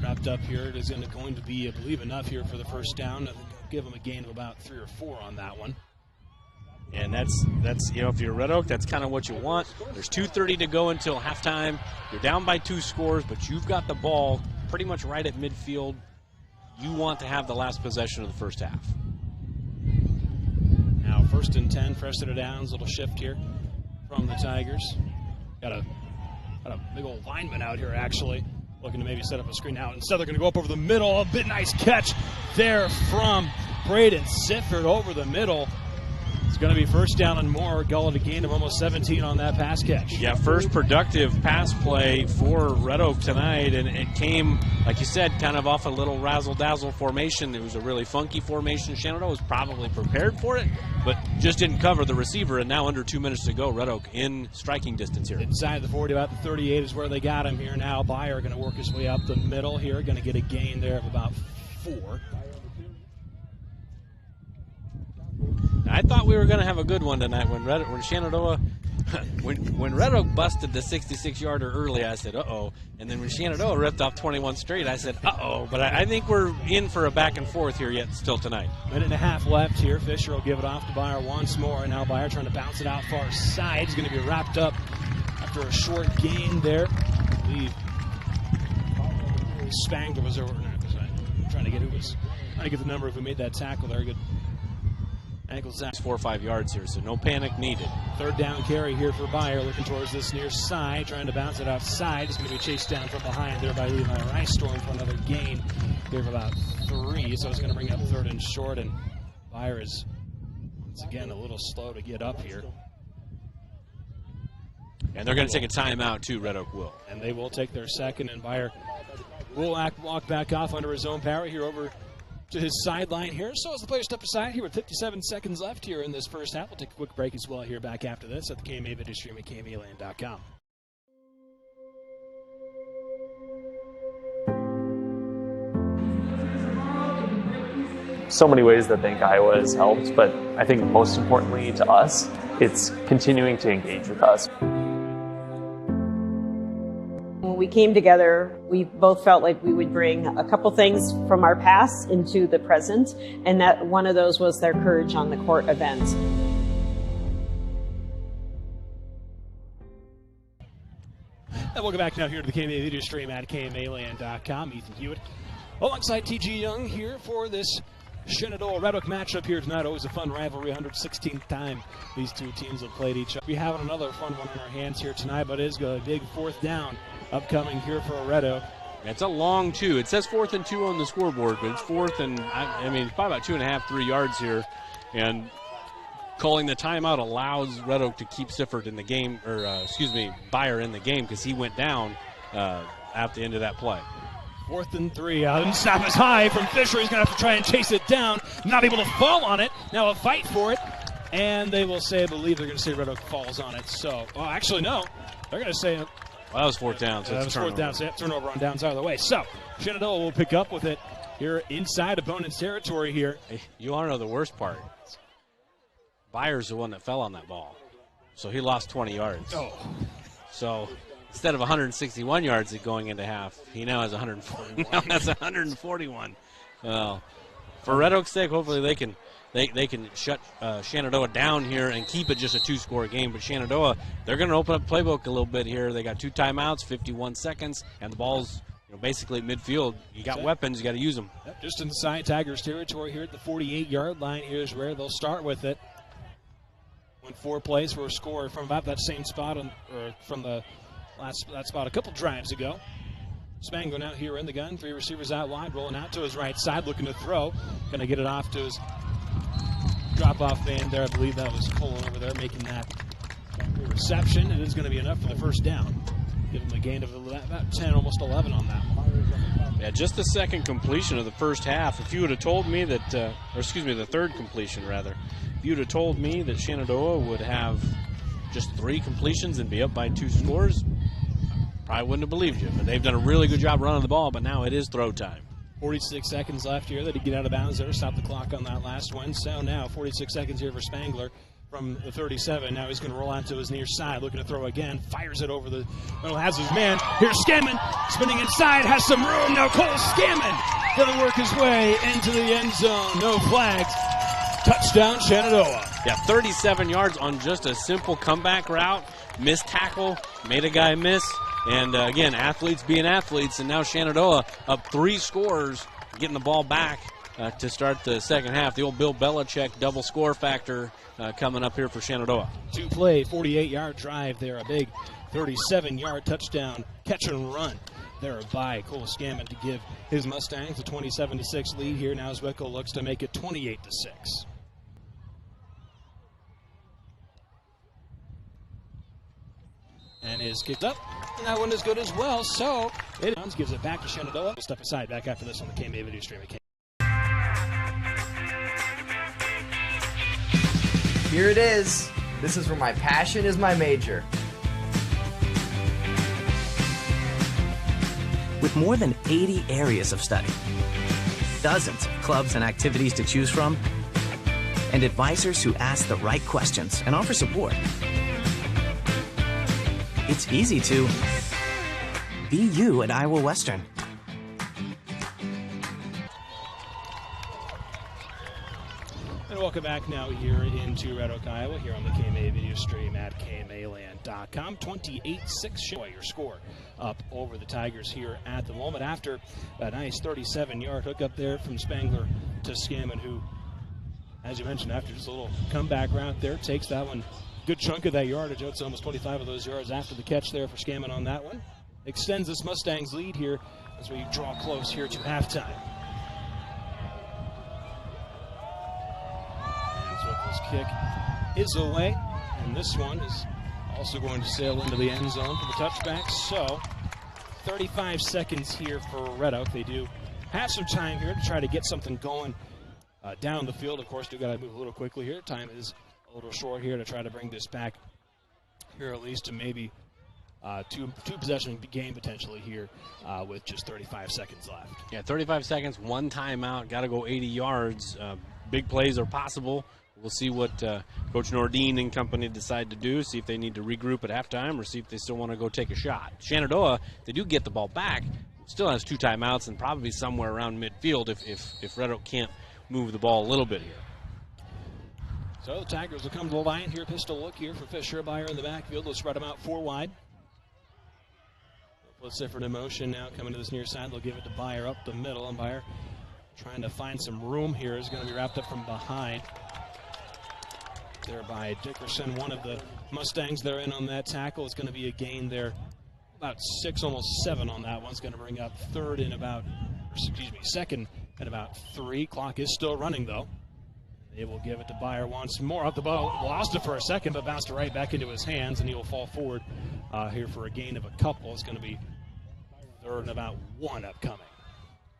wrapped up here. It is going to be, I believe, enough here for the first down. I think I'll give them a gain of about 3 or 4 on that one. And that's if you're Red Oak, that's kind of what you want. There's 2:30 to go until halftime. You're down by 2 scores, but you've got the ball pretty much right at midfield. You want to have the last possession of the first half. Now 1st and 10, first set of downs. Little shift here from the Tigers. Got a big old lineman out here actually, looking to maybe set up a screen now. Instead they're going to go up over the middle. A bit nice catch there from Braden Sifford over the middle. It's going to be first down and more. Gullet a gain of almost 17 on that pass catch. Yeah, first productive pass play for Red Oak tonight, and it came, like you said, kind of off a little razzle-dazzle formation. It was a really funky formation. Shenandoah was probably prepared for it, but just didn't cover the receiver, and now under 2 minutes to go, Red Oak in striking distance here. Inside the 40, about the 38 is where they got him here now. Byer going to work his way up the middle here, going to get a gain there of about 4. I thought we were going to have a good one tonight when Shenandoah, when Red Oak busted the 66-yarder early. I said, uh-oh. And then when Shenandoah ripped off 21 straight, I said, uh-oh. But I think we're in for a back and forth here yet still tonight. Minute and a half left here. Fisher will give it off to Byer once more. Now Byer trying to bounce it out far side. He's going to be wrapped up after a short gain there. I believe Spangler was over. I'm trying to get the number if we made that tackle there. Good. Ankle sack. 4 or 5 yards here, so no panic needed. 3rd down carry here for Byer, looking towards this near side, trying to bounce it outside. It's going to be chased down from behind there by Levi Rystorm for another gain here of about 3, so it's going to bring up 3rd and short, and Byer is once again a little slow to get up here. And they're going to take a timeout too, Red Oak will. And they will take their second, and Byer will walk back off under his own power here over to his sideline here. So as the players step aside here with 57 seconds left here in this first half, we'll take a quick break as well here back after this at the KMA video stream at KMAland.com. So many ways that I think Iowa has helped, but I think most importantly to us, it's continuing to engage with us. When we came together, we both felt like we would bring a couple things from our past into the present, and that one of those was their Courage on the Court event. And welcome back now here to the KMA video stream at KMAland.com. Ethan Hewitt alongside TG Young here for this Shenandoah Red Oak matchup here tonight. Always a fun rivalry, 116th time these two teams have played each other. We have another fun one in our hands here tonight, but it is a big 4th down upcoming here for a Red Oak. It's a long 2. It says 4th and 2 on the scoreboard, but it's 4th and, I mean, it's probably about 2.5, 3 yards here. And calling the timeout allows Red Oak to keep Sifford in the game, or Byer in the game, because he went down at the end of that play. 4th and 3. And snap is high from Fisher. He's going to have to try and chase it down. Not able to fall on it. Now a fight for it. And they will say, I believe they're going to say Red Oak falls on it. So, well, actually, no. They're going to say well, that was 4th down. So that was 4th down. So turnover on downs out of the way. So Shenandoah will pick up with it here inside opponent's territory here. You want to know the worst part? Byer's the one that fell on that ball. So he lost 20 yards. Oh. So instead of 161 yards going into half, he now has 140. Now that's 141. Well, for Red Oak's sake, hopefully they can shut Shenandoah down here and keep it just a 2-score game. But Shenandoah, they're going to open up playbook a little bit here. They got 2 timeouts, 51 seconds, and the ball's basically at midfield. You got weapons, you got to use them. Yep, just inside Tigers territory here at the 48-yard line. Here's where they'll start with it. Went 4 plays for a score from about that same spot, from the that spot a couple drives ago. Spangler now here in the gun. 3 receivers out wide, rolling out to his right side, looking to throw. Going to get it off to his drop-off man there. I believe that was Colin over there making that reception. It is going to be enough for the first down. Give him a gain of about 10, almost 11 on that one. Yeah, just the second completion of the first half. If you would have told me that, the third completion rather, if you would have told me that Shenandoah would have just 3 completions and be up by 2 scores, probably wouldn't have believed you. But they've done a really good job running the ball, but now it is throw time. 46 seconds left here. They did get out of bounds there, stop the clock on that last one. So now 46 seconds here for Spangler from the 37. Now he's going to roll out to his near side, looking to throw again. Fires it over the middle, has his man. Here's Scammon, spinning inside, has some room. Now Cole Scammon going to work his way into the end zone. No flags. Touchdown, Shenandoah. Yeah, 37 yards on just a simple comeback route. Missed tackle, made a guy miss. And again, athletes being athletes, and now Shenandoah up 3 scores, getting the ball back to start the second half. The old Bill Belichick double score factor coming up here for Shenandoah. 2-play, 48-yard drive there, a big 37-yard touchdown catch and run there by Cole Scammon to give his Mustangs a 27-6 lead here. Now Zwickle looks to make it 28-6. And is kicked up. And that one is good as well. So it gives it back to Shenandoah. We'll step aside back after this on the KMA video stream. Here it is. This is where my passion is my major. With more than 80 areas of study, dozens of clubs and activities to choose from, and advisors who ask the right questions and offer support, it's easy to be you at Iowa Western. And welcome back now here into Red Oak, Iowa, here on the KMA video stream at KMAland.com. 28-6, your score up over the Tigers here at the moment after a nice 37-yard hook up there from Spangler to Scammon, who, as you mentioned, after just a little comeback route there, takes that one. Good chunk of that yardage. It's almost 25 of those yards after the catch there for Scammon on that one. Extends this Mustangs lead here as we draw close here to halftime. And Zwickle's kick is away, and this one is also going to sail into the end zone for the touchback. So 35 seconds here for Red Oak. They do have some time here to try to get something going down the field. Of course, do got to move a little quickly here. Time is a little short here to try to bring this back here at least to maybe two possession game potentially here with just 35 seconds left. Yeah, 35 seconds, 1 timeout, got to go 80 yards. Big plays are possible. We'll see what Coach Nordine and company decide to do, see if they need to regroup at halftime or see if they still want to go take a shot. Shenandoah, they do get the ball back, still has 2 timeouts and probably somewhere around midfield if Red Oak can't move the ball a little bit here. So the Tigers will come to the line here. Pistol look here for Fisher. Byer in the backfield. They'll spread them out 4 wide. They'll put Sifford in motion now. Coming to this near side. They'll give it to Byer up the middle. And Byer trying to find some room here. Is going to be wrapped up from behind there by Dickerson. One of the Mustangs there in on that tackle. It's going to be a gain there. About 6, almost 7 on that one. It's going to bring up second at about 3. Clock is still running though. They will give it to Byer once more. Up the ball, lost it for a second, but bounced it right back into his hands, and he will fall forward here for a gain of a couple. It's going to be 3rd and about 1 upcoming.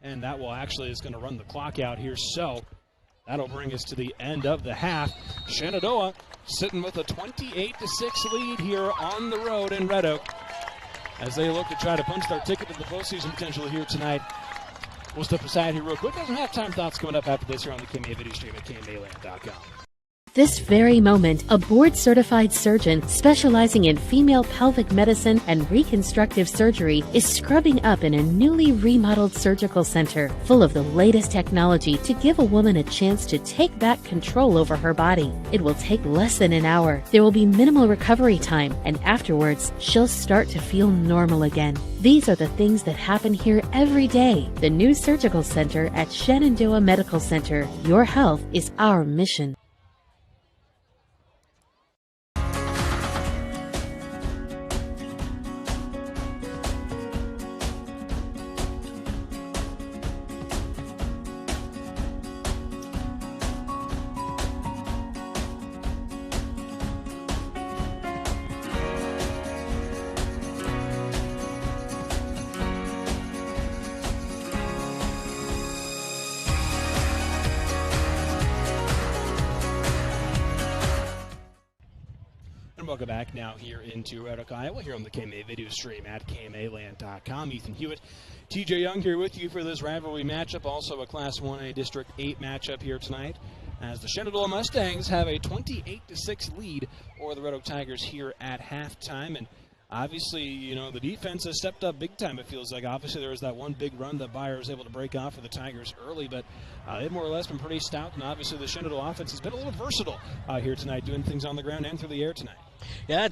And that will actually is going to run the clock out here. So that'll bring us to the end of the half. Shenandoah sitting with a 28-6 lead here on the road in Red Oak as they look to try to punch their ticket to the postseason potential here tonight. We'll step aside here real quick. There's some halftime thoughts coming up after this here on the KMA video stream at KMAland.com. This very moment, a board-certified surgeon specializing in female pelvic medicine and reconstructive surgery is scrubbing up in a newly remodeled surgical center full of the latest technology to give a woman a chance to take back control over her body. It will take less than an hour. There will be minimal recovery time, and afterwards, she'll start to feel normal again. These are the things that happen here every day. The new surgical center at Shenandoah Medical Center. Your health is our mission. welcome back now here into Red Oak, Iowa, here on the KMA video stream at KMAland.com. Ethan Hewitt, TJ Young here with you for this rivalry matchup, also a Class 1A District 8 matchup here tonight, as the Shenandoah Mustangs have a 28-6 lead over the Red Oak Tigers here at halftime. And obviously, you know, the defense has stepped up big time, it feels like. Obviously, there was that one big run that Beyer was able to break off for the Tigers early, but they've more or less been pretty stout, and obviously the Shenandoah offense has been a little versatile here tonight, doing things on the ground and through the air tonight. Yeah,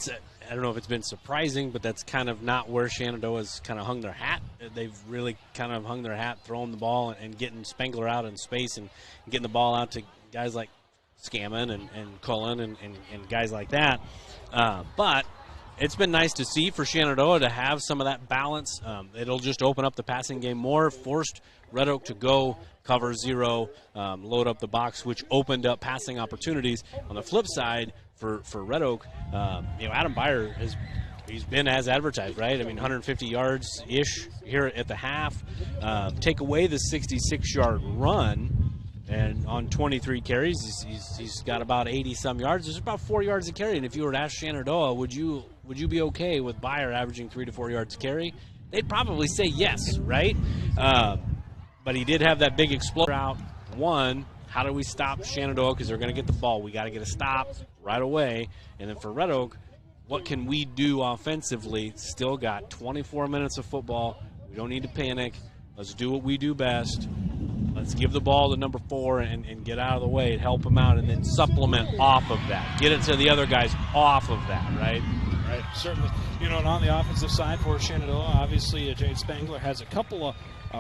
I don't know if it's been surprising, but that's kind of not where Shenandoah's kind of hung their hat. They've really kind of hung their hat, throwing the ball and getting Spangler out in space and getting the ball out to guys like Scammon and Cullen and guys like that. But it's been nice to see for Shenandoah to have some of that balance. It'll just open up the passing game more, forced Red Oak to go cover zero, load up the box, which opened up passing opportunities. On the flip side, for Red Oak, Adam Beyer he's been as advertised, right? I mean, 150 yards-ish here at the half. Take away the 66-yard run, and on 23 carries, he's got about 80-some yards. There's about 4 yards a carry. And if you were to ask Shenandoah, would you be okay with Beyer averaging 3 to 4 yards a carry? They'd probably say yes, right? But he did have that big explosion out. One, how do we stop Shenandoah? Because they're going to get the ball. We got to get a stop right away. And then for Red Oak, what can we do offensively? Still got 24 minutes of football. We don't need to panic. Let's do what we do best. Let's give the ball to number 4 and get out of the way and help him out, and then supplement off of that. Get it to the other guys off of that, right? Right, certainly. And on the offensive side for Shenandoah, obviously Jade Spangler has a couple of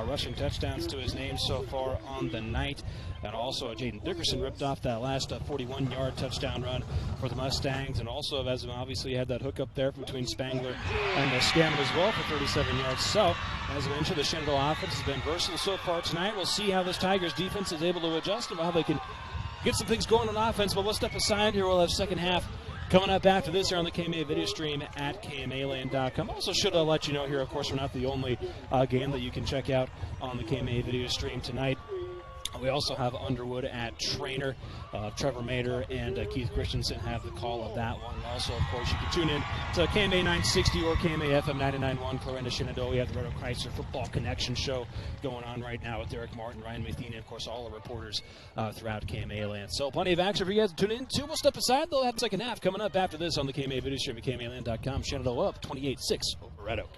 rushing touchdowns to his name so far on the night. And also Jaden Dickerson ripped off that last 41-yard touchdown run for the Mustangs. And also, as obviously had that hook up there between Spangler and Scammon as well for 37 yards. So, as I mentioned, the Shenandoah offense has been versatile so far tonight. We'll see how this Tigers defense is able to adjust and how they can get some things going on offense. But we'll step aside here. We'll have second half coming up after this here on the KMA video stream at KMAland.com. Also should let you know here, of course, we're not the only game that you can check out on the KMA video stream tonight. We also have Underwood at trainer. Trevor Mader and Keith Christensen have the call of that one. And also, of course, you can tune in to KMA 960 or KMA FM 99.1 Clarinda, Shenandoah. We have the Red Oak Chrysler Football Connection show going on right now with Derek Martin, Ryan Matheny, and, of course, all the reporters throughout KMA land. So plenty of action for you guys to tune in to. We'll step aside. They'll have the second half coming up after this on the KMA video stream at KMAland.com. Shenandoah up 28-6 over Red Oak.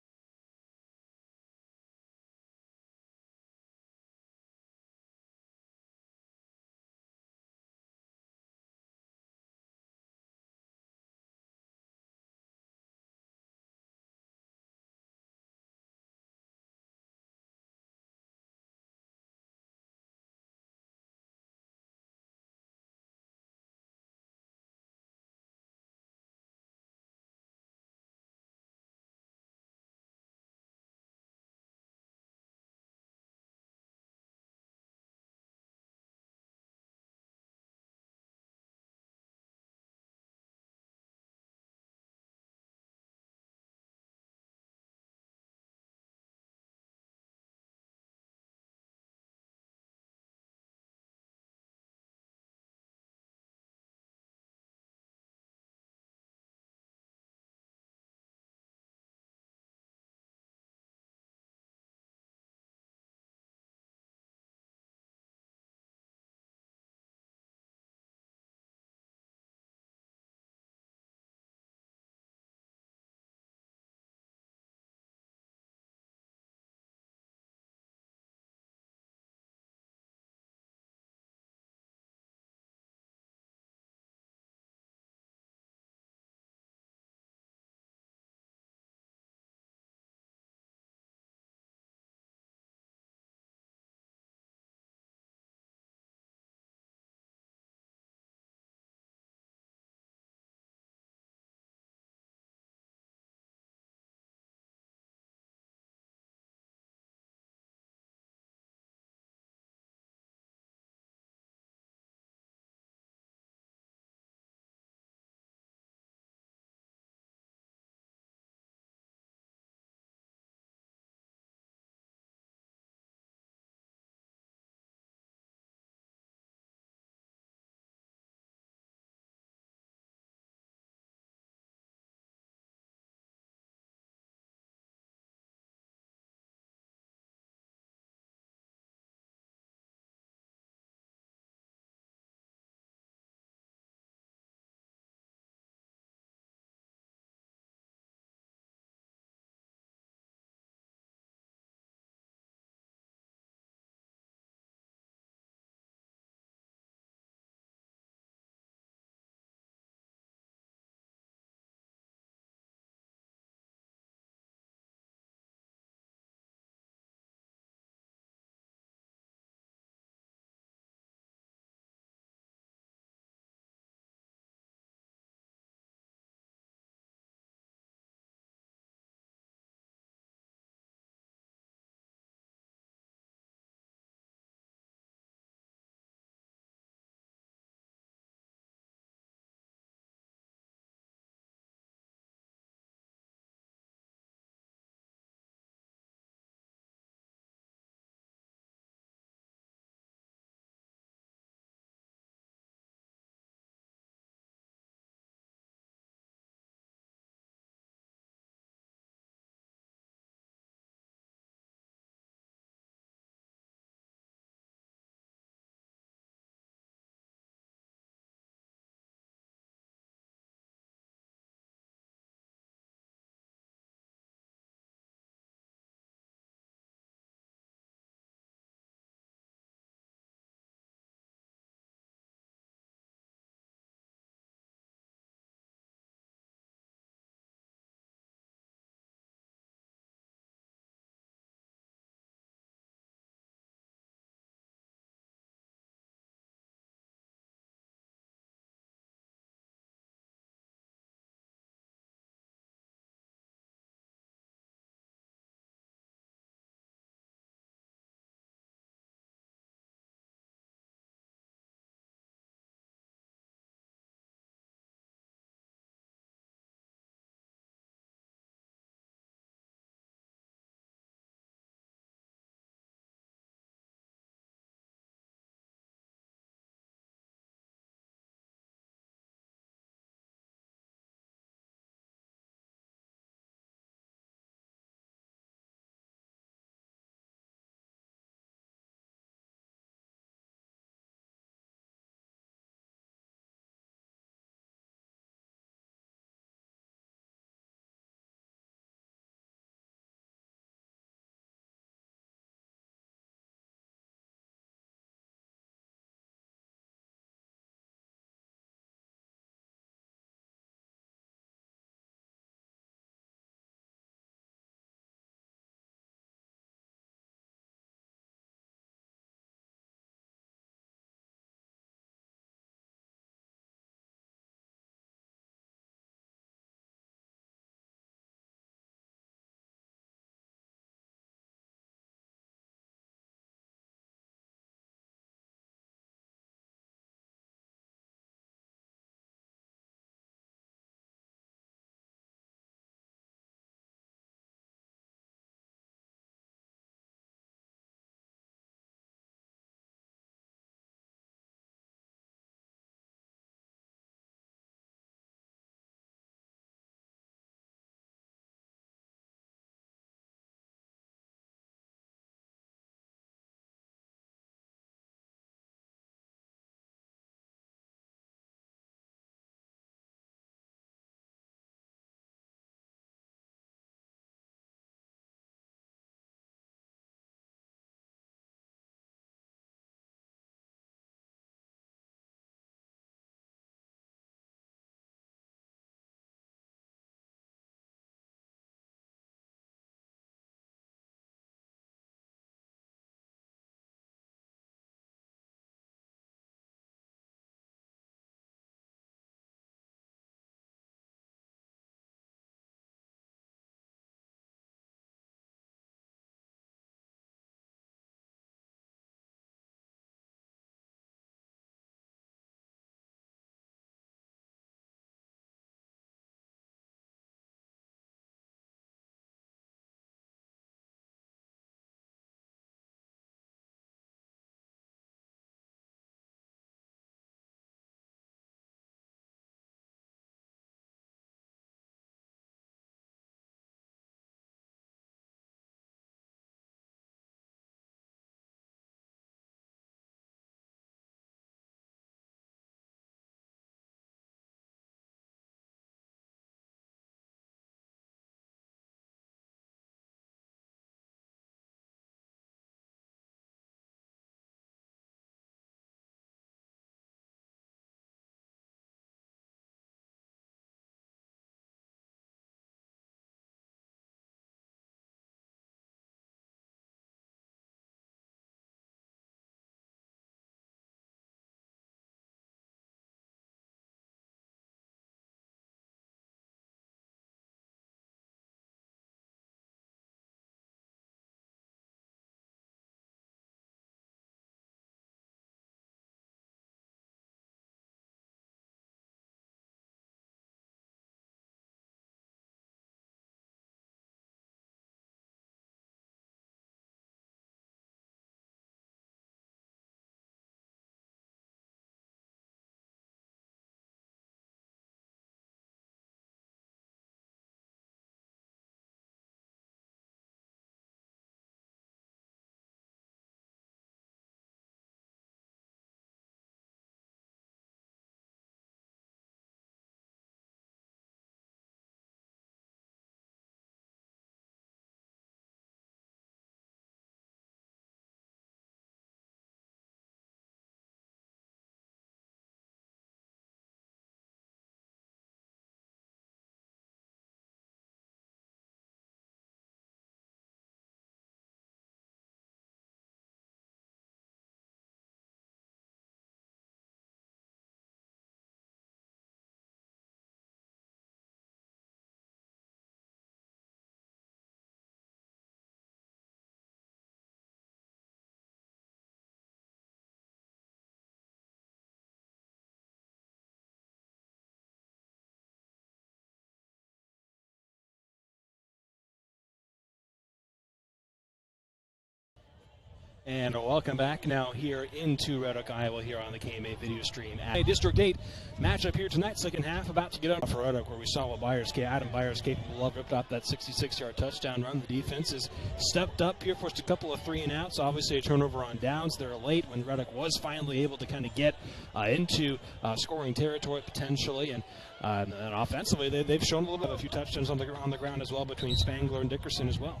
And welcome back now here into Red Oak, Iowa, here on the KMA video stream. A District 8 matchup here tonight, second half, about to get out for Red Oak, where we saw what Adam Byers capable of, ripped off that 66-yard touchdown run. The defense has stepped up here, forced a couple of 3-and-outs, obviously a turnover on downs. They're late when Red Oak was finally able to kind of get into scoring territory potentially, and offensively, they've shown a little bit of a few touchdowns on the ground as well between Spangler and Dickerson as well.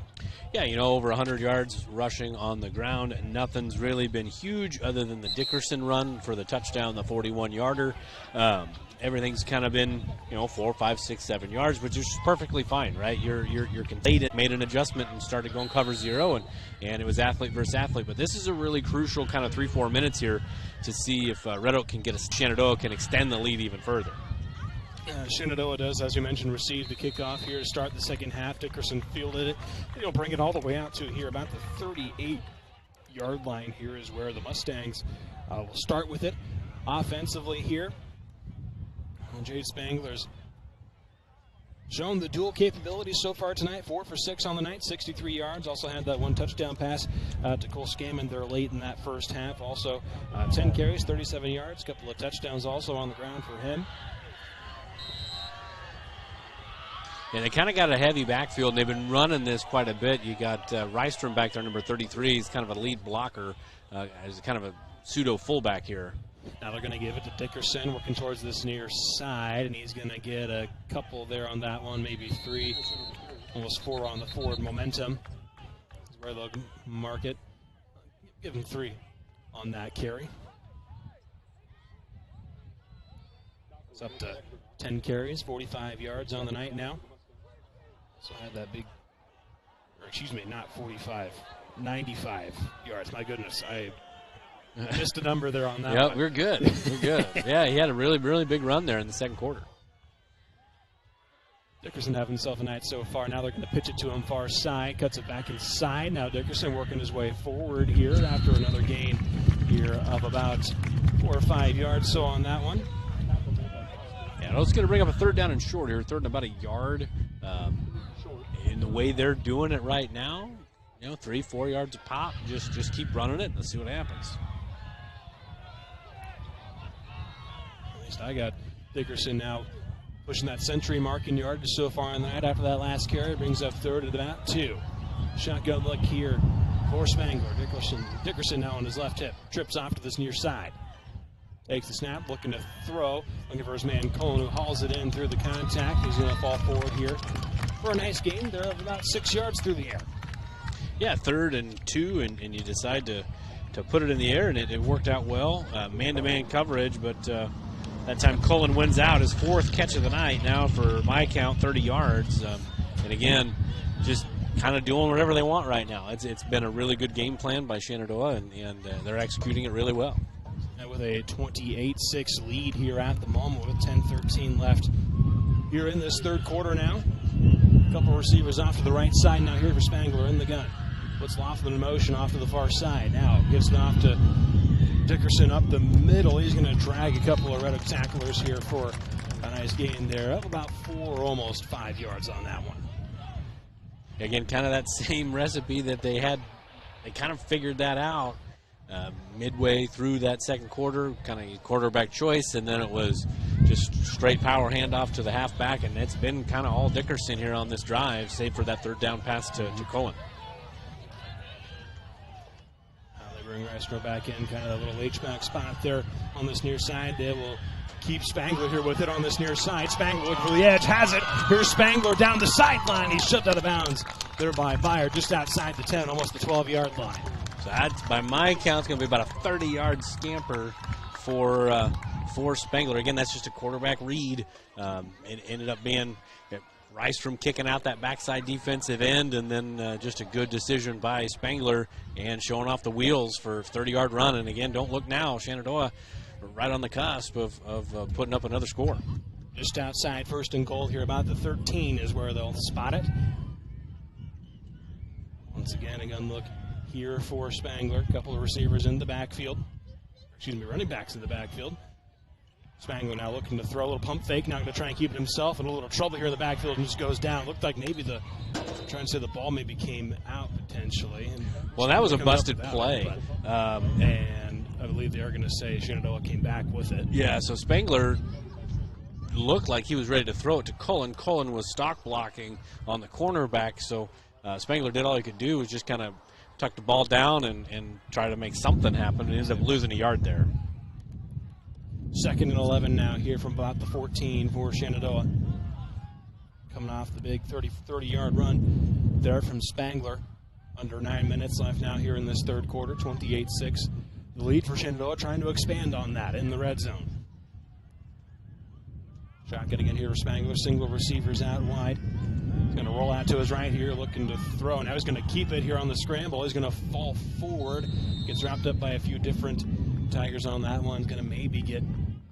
Yeah, over 100 yards rushing on the ground. Nothing's really been huge other than the Dickerson run for the touchdown, the 41-yarder. Everything's kind of been, 4, 5, 6, 7 yards, which is perfectly fine, right? You're completed, made an adjustment and started going cover 0, and it was athlete versus athlete. But this is a really crucial kind of 3-4 minutes here to see if Red Oak can Shenandoah can extend the lead even further. Shenandoah does, as you mentioned, receive the kickoff here to start the second half. Dickerson fielded it. He'll bring it all the way out to here about the 38-yard line here is where the Mustangs will start with it. Offensively here, Jade Spangler's shown the dual capabilities so far tonight. 4 for 6 on the night, 63 yards. Also had that one touchdown pass to Cole Scammon there late in that first half. Also 10 carries, 37 yards, a couple of touchdowns also on the ground for him. Yeah, they kind of got a heavy backfield, and they've been running this quite a bit. You got Rystrom back there, number 33. He's kind of a lead blocker, as kind of a pseudo fullback here. Now they're going to give it to Dickerson, working towards this near side, and he's going to get a couple there on that one, maybe 3, almost 4 on the forward momentum. Is where they'll mark it. Give him 3 on that carry. It's up to 10 carries, 45 yards on the night now. So I had that big, or excuse me, not 45, 95 yards. My goodness, I missed a number there on that one. Yeah, we're good. We're good. Yeah, he had a really, really big run there in the second quarter. Dickerson having himself a night so far. Now they're going to pitch it to him far side, cuts it back inside. Now Dickerson working his way forward here after another gain here of about 4 or 5 yards. So on that one. Yeah, it's going to bring up a third down and short here, third and about a yard. In the way they're doing it right now, 3, 4 yards a pop. Just keep running it. Let's see what happens. At least I got Dickerson now pushing that century marking yard so far in the night. After that last carry, brings up third at about 2. Shotgun look here for Spangler. Dickerson now on his left hip. Trips off to this near side. Takes the snap, looking to throw. Looking for his man Cullen, who hauls it in through the contact. He's going to fall forward here for a nice gain. They're about 6 yards through the air. Yeah, 3rd and 2, and you decide to put it in the air, and it worked out well. Man-to-man coverage, but that time Cullen wins out his 4th catch of the night. Now, for my count, 30 yards. And again, just kind of doing whatever they want right now. It's been a really good game plan by Shenandoah, and they're executing it really well. With a 28-6 lead here at the moment with 10-13 left here in this third quarter now. A couple receivers off to the right side now here for Spangler in the gun. Puts Laughlin in motion off to the far side. Now gives it off to Dickerson up the middle. He's going to drag a couple of Red Oak tacklers here for a nice gain there of about 4, almost 5 yards on that one. Again, kind of that same recipe that they had. They kind of figured that out. Midway through that second quarter, kind of quarterback choice, and then it was just straight power handoff to the halfback, and it's been kind of all Dickerson here on this drive, save for that third down pass to Cohen. They bring Rystrom back in, kind of a little H-back spot there on this near side. They will keep Spangler here with it on this near side. Spangler looking for the edge, has it. Here's Spangler down the sideline. He's shoved out of bounds there by Byer, just outside the 10, almost the 12-yard line. So that's, by my count, it's going to be about a 30-yard scamper for Spangler. Again, that's just a quarterback read. It ended up being Rystrom kicking out that backside defensive end, and then just a good decision by Spangler and showing off the wheels for a 30-yard run. And again, don't look now, Shenandoah right on the cusp of putting up another score. Just outside, 1st and goal here, about the 13 is where they'll spot it. Once again, a gun look here for Spangler. A couple of receivers in the backfield. Excuse me, running backs in the backfield. Spangler now looking to throw a little pump fake, now going to try and keep it himself, and a little trouble here in the backfield, and just goes down. Looked like maybe the ball maybe came out potentially. And well, that was a busted play. And I believe they are going to say Shenandoah came back with it. Yeah, so Spangler looked like he was ready to throw it to Cullen. Cullen was stock blocking on the cornerback, so Spangler did all he could do, was just kind of tuck the ball down and try to make something happen, and ended up losing a yard there. 2nd and 11 now here from about the 14 for Shenandoah. Coming off the big 30-yard run there from Spangler. Under 9 minutes left now here in this third quarter, 28-6. The lead for Shenandoah, trying to expand on that in the red zone. Shotgun again here for Spangler. Single receivers out wide. He's going to roll out to his right here, looking to throw. Now he's going to keep it here on the scramble. He's going to fall forward. Gets wrapped up by a few different Tigers on that one. He's going to maybe get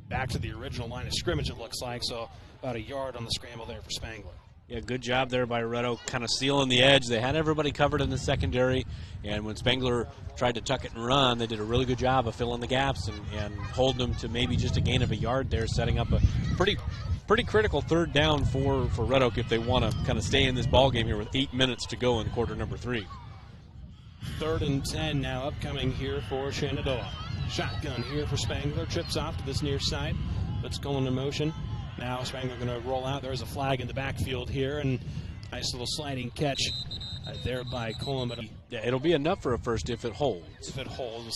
back to the original line of scrimmage, it looks like. So about a yard on the scramble there for Spangler. Yeah, good job there by Red Oak, kind of sealing the edge. They had everybody covered in the secondary, and when Spangler tried to tuck it and run, they did a really good job of filling the gaps and holding them to maybe just a gain of a yard there, setting up a pretty critical third down for Red Oak if they want to kind of stay in this ball game here with 8 minutes to go in quarter number 3. 3rd and 10 now upcoming here for Shenandoah. Shotgun here for Spangler, trips off to this near side, puts Cullen in motion. Now Spangler going to roll out. There's a flag in the backfield here, and nice little sliding catch there by Cullen. But yeah, it'll be enough for a first if it holds. If it holds, we'll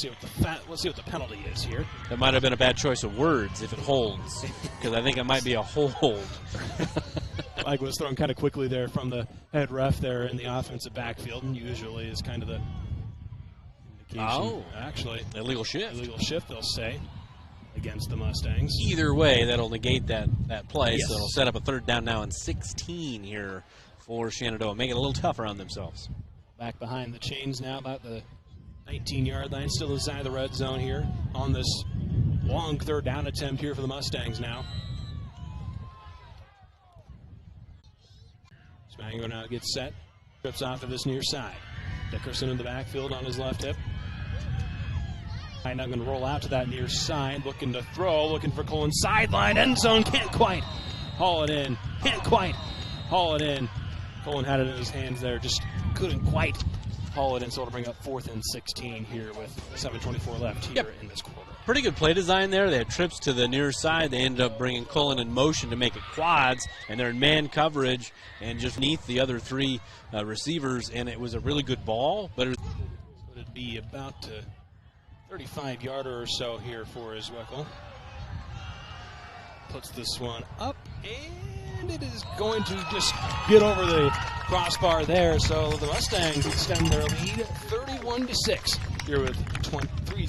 see what the penalty is here. That might have been a bad choice of words. If it holds, because I think it might be a hold. Flag was thrown kind of quickly there from the head ref there in the offensive backfield, and usually is kind of the indication. Oh, actually, illegal shift. Illegal shift, they'll say, against the Mustangs. Either way, that'll negate that play, yes. So it'll set up a third down now and 16 here for Shenandoah, make it a little tougher on themselves. Back behind the chains now, about the 19-yard line, still inside the red zone here on this long third down attempt here for the Mustangs now. Spangler now gets set, trips off to this near side. Dickerson in the backfield on his left hip. Now going to roll out to that near side, looking to throw, looking for Cullen, sideline, end zone, can't quite haul it in, Cullen had it in his hands there, just couldn't quite haul it in, so it'll bring up 4th and 16 here with 7:24 left here in this quarter. Pretty good play design there. They had trips to the near side. They ended up bringing Cullen in motion to make it quads, and they're in man coverage and just beneath the other 3 receivers, and it was a really good ball. But it'd be about 35-yarder or so here for Iswickle. Puts this one up, and it is going to just get over the crossbar there. So the Mustangs extend their lead 31-6 here with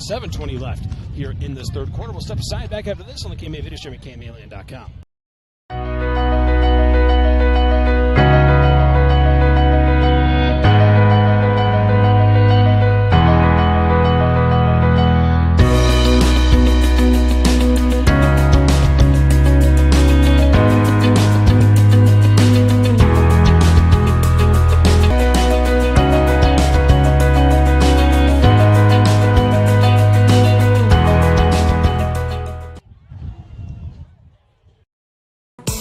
7:20 left here in this third quarter. We'll step aside back after this on the KMA video stream at KMALian.com.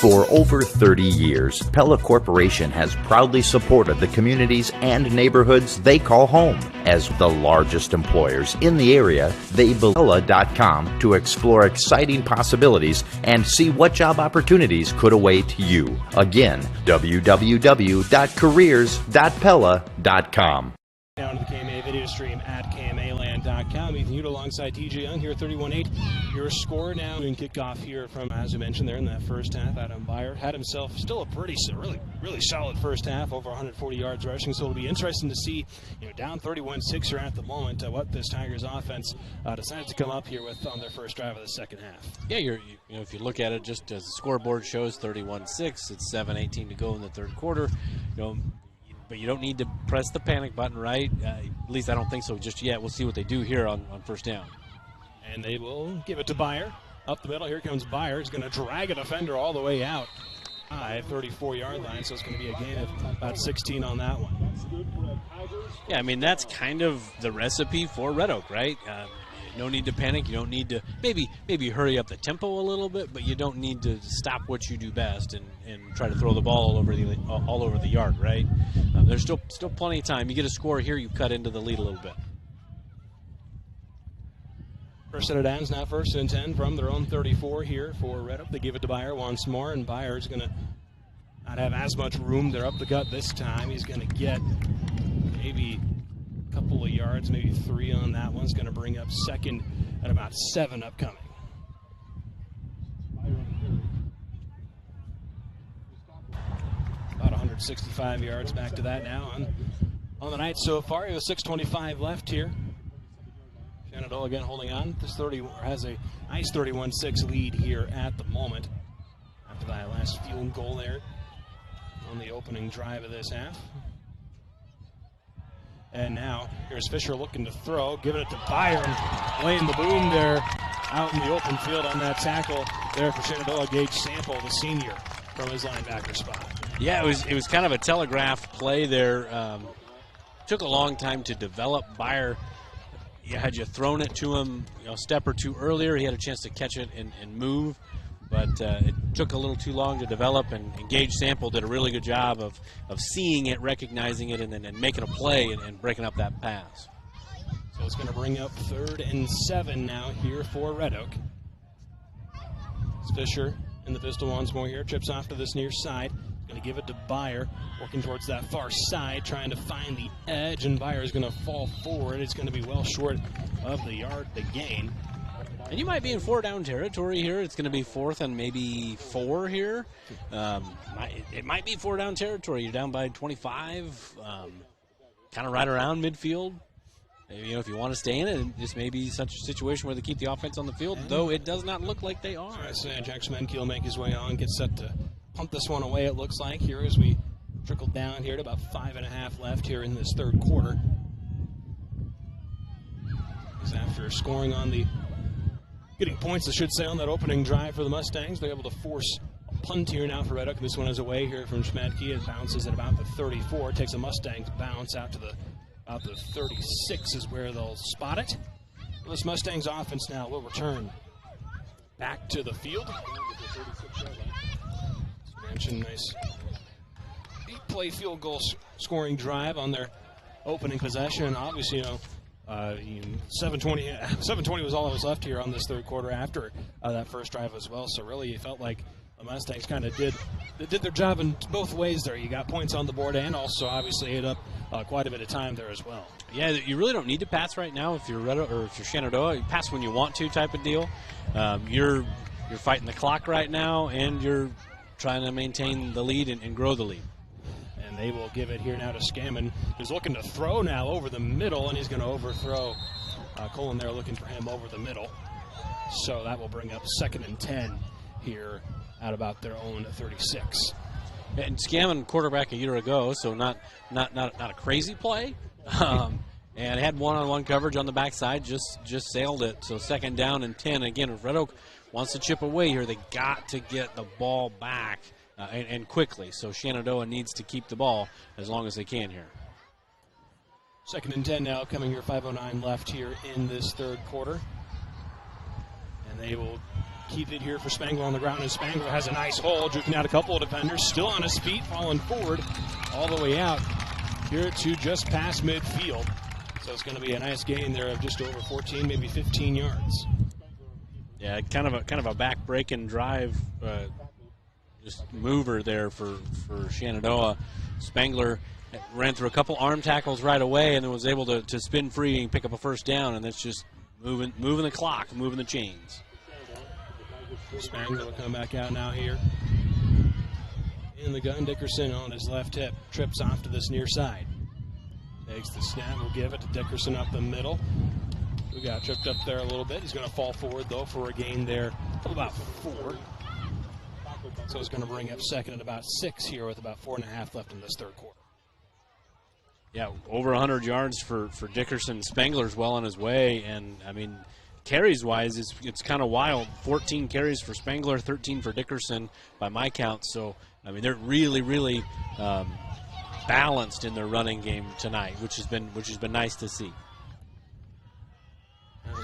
For over 30 years, Pella Corporation has proudly supported the communities and neighborhoods they call home. As the largest employers in the area, they visit Pella.com to explore exciting possibilities and see what job opportunities could await you. Again, www.careers.pella.com. Down to the KMA video stream at KMALand.com. Ethan Hute alongside TJ Young here, 31-8. Your score now in kickoff here from, as I mentioned there in that first half, Adam Byer had himself still a really solid first half, over 140 yards rushing. So it'll be interesting to see, down 31-6 at the moment, what this Tigers offense decides to come up here with on their first drive of the second half. Yeah, if you look at it just as the scoreboard shows, 31-6. It's 7:18 to go in the third quarter. But you don't need to press the panic button, right? At least I don't think so just yet. We'll see what they do here on first down. And they will give it to Byer. Up the middle, here comes Byer. He's going to drag a defender all the way out. 34-yard line, so it's going to be a gain of about 16 on that one. Yeah, I mean, that's kind of the recipe for Red Oak, right? No need to panic. You don't need to maybe hurry up the tempo a little bit, but you don't need to stop what you do best and try to throw the ball all over the yard, right? There's still plenty of time. You get a score here, you cut into the lead a little bit. First set of downs now, 1st and 10 from their own 34 here for Red Oak. They give it to Byer once more, and Byer's going to not have as much room. They're up the gut this time. He's going to get maybe a couple of yards, maybe 3 on that one. He's going to bring up second at about 7 upcoming. About 165 yards back to that now on the night so far. He has 6:25 left here. Shenandoah again holding on. This has a nice 31-6 lead here at the moment after that last field goal there on the opening drive of this half. And now here's Fisher looking to throw, giving it to Byer, and laying the boom there out in the open field on that tackle there for Shenandoah. Gage Sample, the senior, from his linebacker spot. Yeah, it was kind of a telegraphed play there. Took a long time to develop. Byer, had you thrown it to him a step or two earlier, he had a chance to catch it and move. But it took a little too long to develop, and Gage Sample did a really good job of seeing it, recognizing it, and then making a play and breaking up that pass. So it's going to bring up 3rd and 7 now here for Red Oak. It's Fisher in the pistol once more here, trips off to this near side. Going to give it to Byer, working towards that far side, trying to find the edge, and Byer is going to fall forward. It's going to be well short of the yard to gain. And you might be in 4-down territory here. It's going to be 4th and maybe 4 here. It might be 4-down territory. You're down by 25, kind of right around midfield. You know, if you want to stay in it, this may be such a situation where they keep the offense on the field, though it does not look like they are. I say Jack Schmenke will make his way on, gets set to pump this one away, it looks like, here as we trickle down here to about 5.5 left here in this 3rd quarter. As after scoring on getting points, I should say, on that opening drive for the Mustangs, they're able to force a punt here now for Red Oak. This one is away here from Schmenke. It bounces at about the 34. It takes a Mustangs bounce out to about the 36 is where they'll spot it. Well, this Mustangs offense now will return back to the field. Nice play field goal scoring drive on their opening possession. Obviously, 7:20 was all that was left here on this 3rd quarter after that first drive as well. So really, it felt like the Mustangs kind of did their job in both ways there. You got points on the board and also obviously ate up quite a bit of time there as well. Yeah, you really don't need to pass right now if you're Red Oak or if you're Shenandoah. You pass when you want to, type of deal. You're fighting the clock right now, and you're trying to maintain the lead and grow the lead. And they will give it here now to Scammon, who's looking to throw now over the middle, and he's going to overthrow Colin there, looking for him over the middle. So that will bring up 2nd and 10 here at about their own 36. And Scammon quarterback a year ago, so not a crazy play. And had one-on-one coverage on the backside, just sailed it. So 2nd down and 10. Again, if Red Oak wants to chip away here, they got to get the ball back and quickly. So Shenandoah needs to keep the ball as long as they can here. 2nd and 10 now, coming here, 5:09 left here in this 3rd quarter. And they will keep it here for Spangler on the ground, and Spangler has a nice hole, juking out a couple of defenders, still on his feet, falling forward all the way out here to just past midfield. So it's going to be a nice gain there of just over 14, maybe 15 yards. Yeah, kind of a back-breaking drive, just mover there for Shenandoah. Spangler ran through a couple arm tackles right away, and then was able to spin free and pick up a 1st down, and that's just moving the clock, moving the chains. Spangler will come back out now here. In the gun, Dickerson on his left hip, trips off to this near side. Takes the snap, will give it to Dickerson up the middle. We got tripped up there a little bit. He's going to fall forward, though, for a gain there of about 4. So it's going to bring up 2nd at about 6 here with about 4.5 left in this 3rd quarter. Yeah, over 100 yards for Dickerson. Spangler's well on his way, and, I mean, carries-wise, it's kind of wild. 14 carries for Spangler, 13 for Dickerson by my count. So, I mean, they're really, really balanced in their running game tonight, which has been nice to see.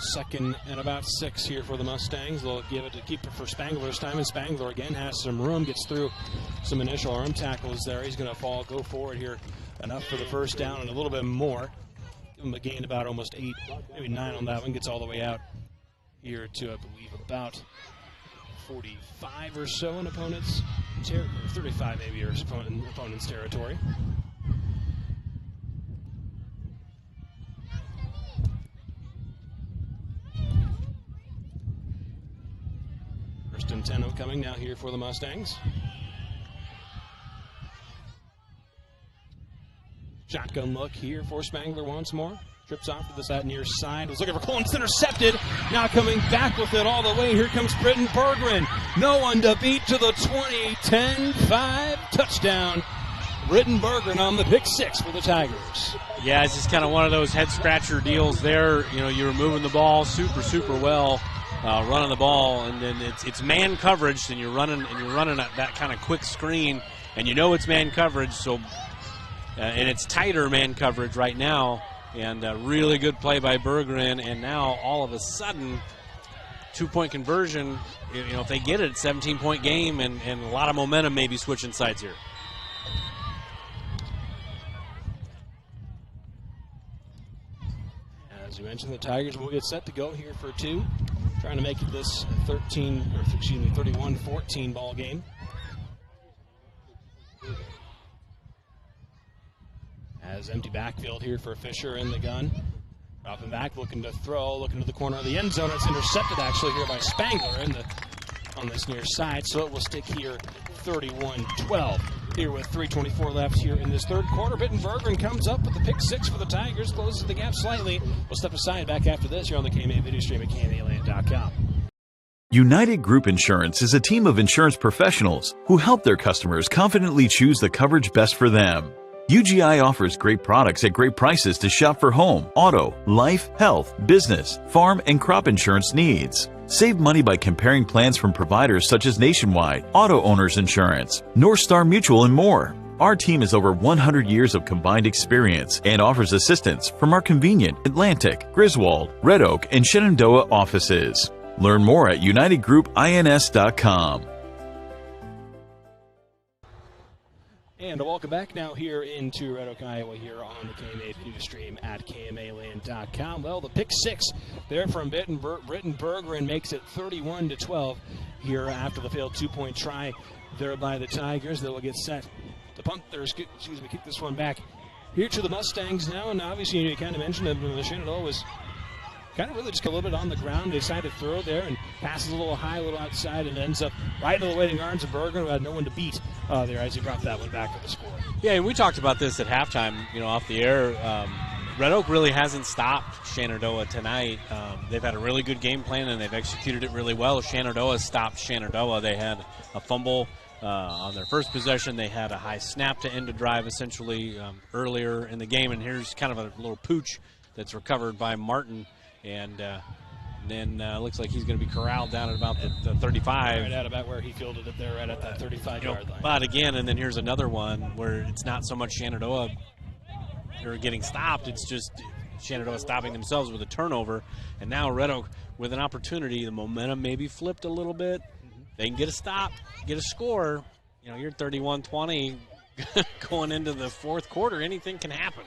Second and about 6 here for the Mustangs. They'll give it to keep it for Spangler this time, and Spangler again has some room, gets through some initial arm tackles there. He's going to go forward here, enough for the first down and a little bit more. Give him a gain about almost 8, maybe 9 on that one. Gets all the way out here to, I believe, about 45 or so in opponents' territory, 35 maybe, or opponent's territory. First and 10 coming now here for the Mustangs. Shotgun look here for Spangler once more. Trips off to the side near side. Was looking for Cole. It's intercepted. Now coming back with it all the way. Here comes Britton Berggren. No one to beat to the 20, 10, 5. Touchdown. Britton Berggren on the pick 6 for the Tigers. Yeah, it's just kind of one of those head scratcher deals there. You know, you're moving the ball super well, running the ball, and then it's man coverage, and you're running that kind of quick screen, and you know it's man coverage. So, and it's tighter man coverage right now. And a really good play by Berggren, and now all of a sudden, 2-point conversion. You know, if they get it, 17-point game, and a lot of momentum maybe switching sides here. As you mentioned, the Tigers will get set to go here for 2, trying to make it this 31-14 ball game. As empty backfield here for Fisher in the gun. Dropping back, looking to throw, looking to the corner of the end zone. It's intercepted actually here by Spangler on this near side, so it will stick here 31-12. Here with 3:24 left here in this third quarter. Britton Berggren comes up with the pick 6 for the Tigers, closes the gap slightly. We'll step aside back after this here on the KMA video stream at KMAland.com. United Group Insurance is a team of insurance professionals who help their customers confidently choose the coverage best for them. UGI offers great products at great prices to shop for home, auto, life, health, business, farm, and crop insurance needs. Save money by comparing plans from providers such as Nationwide, Auto Owners Insurance, North Star Mutual, and more. Our team has over 100 years of combined experience and offers assistance from our convenient Atlantic, Griswold, Red Oak, and Shenandoah offices. Learn more at unitedgroupins.com. And welcome back now here into Red Oak, Iowa, here on the KMA video stream at KMAland.com. Well, the pick 6 there from Britton Berggren makes it 31-12 here after the failed 2-point try there by the Tigers. They will get set to punt their, kick this one back here to the Mustangs now. And obviously, you kind of mentioned that the Shenandoah was kind of really just a little bit on the ground. They decided to throw there and passes a little high, a little outside, and ends up right into the waiting arms of Berggren, who had no one to beat there as he brought that one back for the score. Yeah, we talked about this at halftime, off the air. Red Oak really hasn't stopped Shenandoah tonight. They've had a really good game plan, and they've executed it really well. Shenandoah stopped Shenandoah. They had a fumble on their first possession. They had a high snap to end a drive, essentially, earlier in the game. And here's kind of a little pooch that's recovered by Martin. And then looks like he's going to be corralled down at about the 35. Right at about where he fielded it there, right at that 35-yard line. But again, and then here's another one where it's not so much Shenandoah getting stopped. It's just Shenandoah stopping themselves with a turnover. And now Red Oak with an opportunity. The momentum maybe flipped a little bit. They can get a stop, get a score. You're 31-20 going into the fourth quarter. Anything can happen.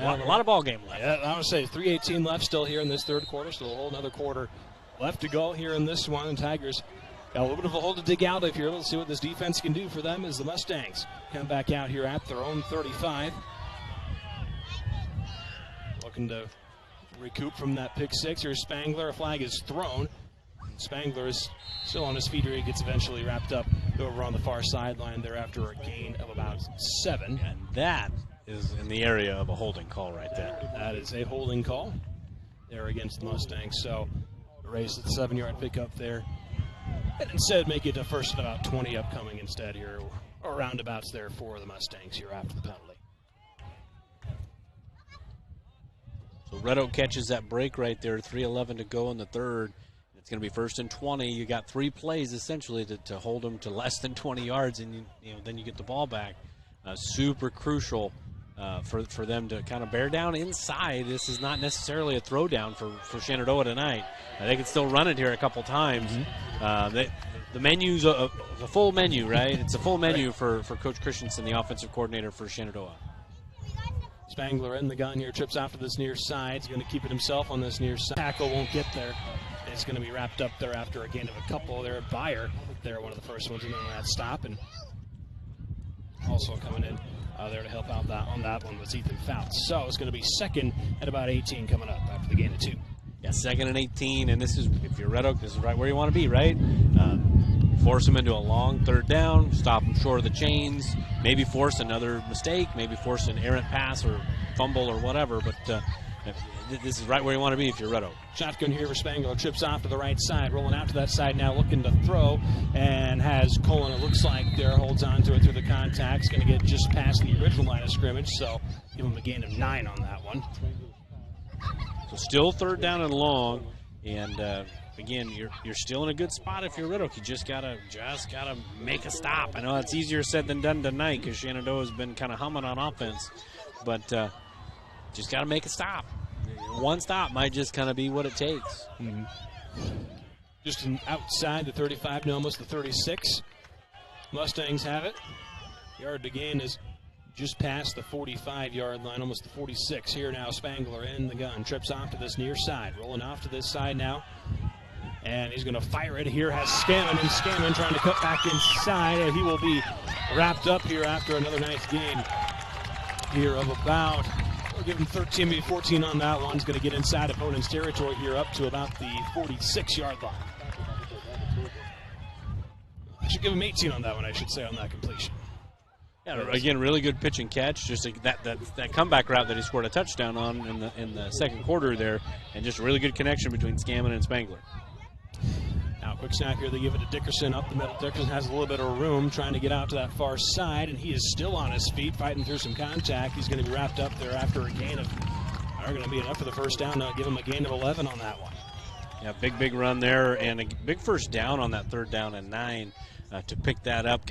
A lot of ball game left. Yeah, I would say 3:18 left still here in this third quarter. Still a whole another quarter left to go here in this one. And Tigers got a little bit of a hole to dig out of here. Let's see what this defense can do for them as the Mustangs come back out here at their own 35. Looking to recoup from that pick 6. Here's Spangler. A flag is thrown. Spangler is still on his feet here. He gets eventually wrapped up over on the far sideline there after a gain of about 7. And that is in the area of a holding call right there. That is a holding call there against the Mustangs. So erase the 7-yard pickup there. And instead make it a first and about 20 upcoming instead here, or roundabouts there for the Mustangs here after the penalty. So Red Oak catches that break right there, 3:11 to go in the third. It's going to be first and 20. You got 3 plays essentially to hold them to less than 20 yards, and then you get the ball back. Super crucial for them to kind of bear down inside. This is not necessarily a throwdown for Shenandoah tonight. They can still run it here a couple times. The menu's a full menu, right? It's a full menu for Coach Christensen, the offensive coordinator for Shenandoah. Spangler in the gun here, trips out to this near side. He's going to keep it himself on this near side. Tackle won't get there. It's going to be wrapped up there after a gain of a couple there. Byer, they're one of the first ones in on that stop. And also coming in there to help out on that one was Ethan Fouts. So it's going to be second at about 18 coming up after the gain of 2. Yeah, second and 18, and this is, if you're Red Oak, this is right where you want to be, right? Force them into a long third down, stop them short of the chains, maybe force another mistake, maybe force an errant pass or fumble or whatever, but this is right where you want to be if you're Red Oak. Shotgun here for Spangler, trips off to the right side, rolling out to that side now, looking to throw, and has Colin, it looks like there, holds on to it through the contacts, going to get just past the original line of scrimmage, so give him a gain of 9 on that one. So still third down and long, and again, you're still in a good spot if you're Red Oak. You just gotta make a stop. I know it's easier said than done tonight because Shenandoah has been kind of humming on offense, but just gotta make a stop. One stop might just kind of be what it takes. Just an outside the 35 to almost the 36. Mustangs have it. Yard to gain is just past the 45-yard line, almost the 46. Here now, Spangler in the gun, trips off to this near side, rolling off to this side now, and he's going to fire it here. Has Scammon trying to cut back inside, and he will be wrapped up here after another nice gain here of about, we'll give him 13, maybe 14 on that one. He's going to get inside opponent's territory here up to about the 46-yard line. I should give him 18 on that one, I should say, on that completion. Yeah, again, really good pitch and catch. Just that comeback route that he scored a touchdown on in the second quarter there, and just a really good connection between Scammon and Spangler. Now, quick snap here. They give it to Dickerson up the middle. Dickerson has a little bit of room trying to get out to that far side, and he is still on his feet, fighting through some contact. He's going to be wrapped up there after a gain of, are going to be enough for the first down. Now give him a gain of 11 on that one. Yeah, big run there, and a big first down on that third down and 9 to pick that up.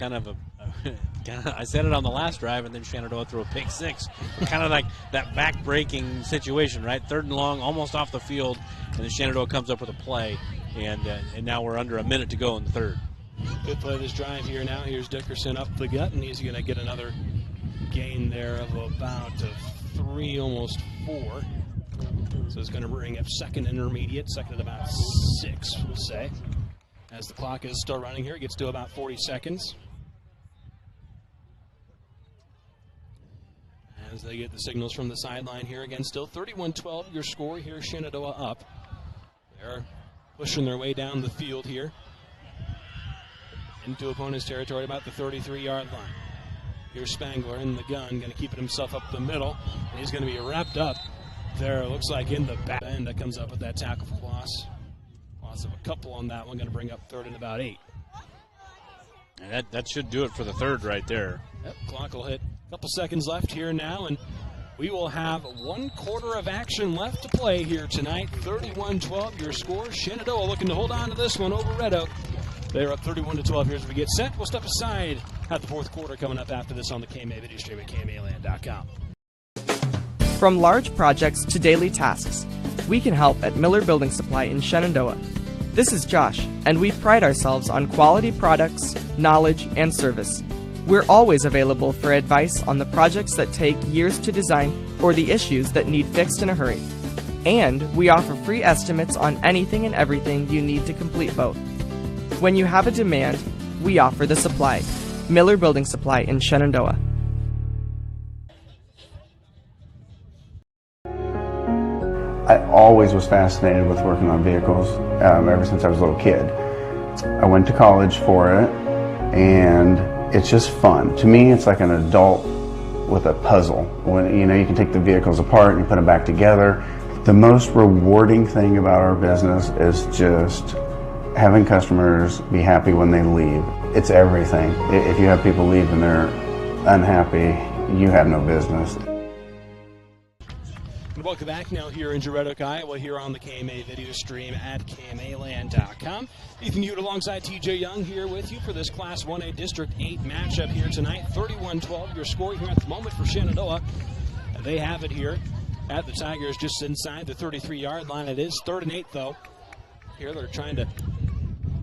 I said it on the last drive, and then Shenandoah threw a pick 6. Kind of like that back-breaking situation, right? Third and long, almost off the field, and then Shenandoah comes up with a play, and now we're under a minute to go in the third. Good play this drive here now. Here's Dickerson up the gut, and he's going to get another gain there of about 3, almost 4. So it's going to bring up second intermediate, second at about 6, we'll say. As the clock is still running here, it gets to about 40 seconds. As they get the signals from the sideline here again, still 31-12 your score here, Shenandoah up. They're pushing their way down the field here into opponent's territory, about the 33-yard line. Here's Spangler in the gun, going to keep it himself up the middle, and he's going to be wrapped up there, it looks like in the back end. That comes up with that tackle for loss. Loss of a couple on that one, going to bring up third and about 8. And that should do it for the third right there. Yep, clock will hit. A couple seconds left here now, and we will have 1 quarter of action left to play here tonight. 31-12 your score. Shenandoah looking to hold on to this one over Red Oak. They're up 31-12 here as we get set. We'll step aside at the fourth quarter coming up after this on the KMA video stream at KMAland.com. From large projects to daily tasks, we can help at Miller Building Supply in Shenandoah. This is Josh, and we pride ourselves on quality products, knowledge, and service. We're always available for advice on the projects that take years to design or the issues that need fixed in a hurry. And we offer free estimates on anything and everything you need to complete both. When you have a demand, we offer the supply. Miller Building Supply in Shenandoah. I always was fascinated with working on vehicles ever since I was a little kid. I went to college for it, and it's just fun. To me, it's like an adult with a puzzle. When you can take the vehicles apart and you put them back together. The most rewarding thing about our business is just having customers be happy when they leave. It's everything. If you have people leave and they're unhappy, you have no business. Welcome back now here in Red Oak, Iowa, here on the KMA video stream at KMAland.com. Ethan Hewitt alongside TJ Young here with you for this Class 1A District 8 matchup here tonight. 31-12 your score here at the moment for Shenandoah. they have it here at the Tigers just inside the 33-yard line. It is 3rd and 8, though. Here they're trying to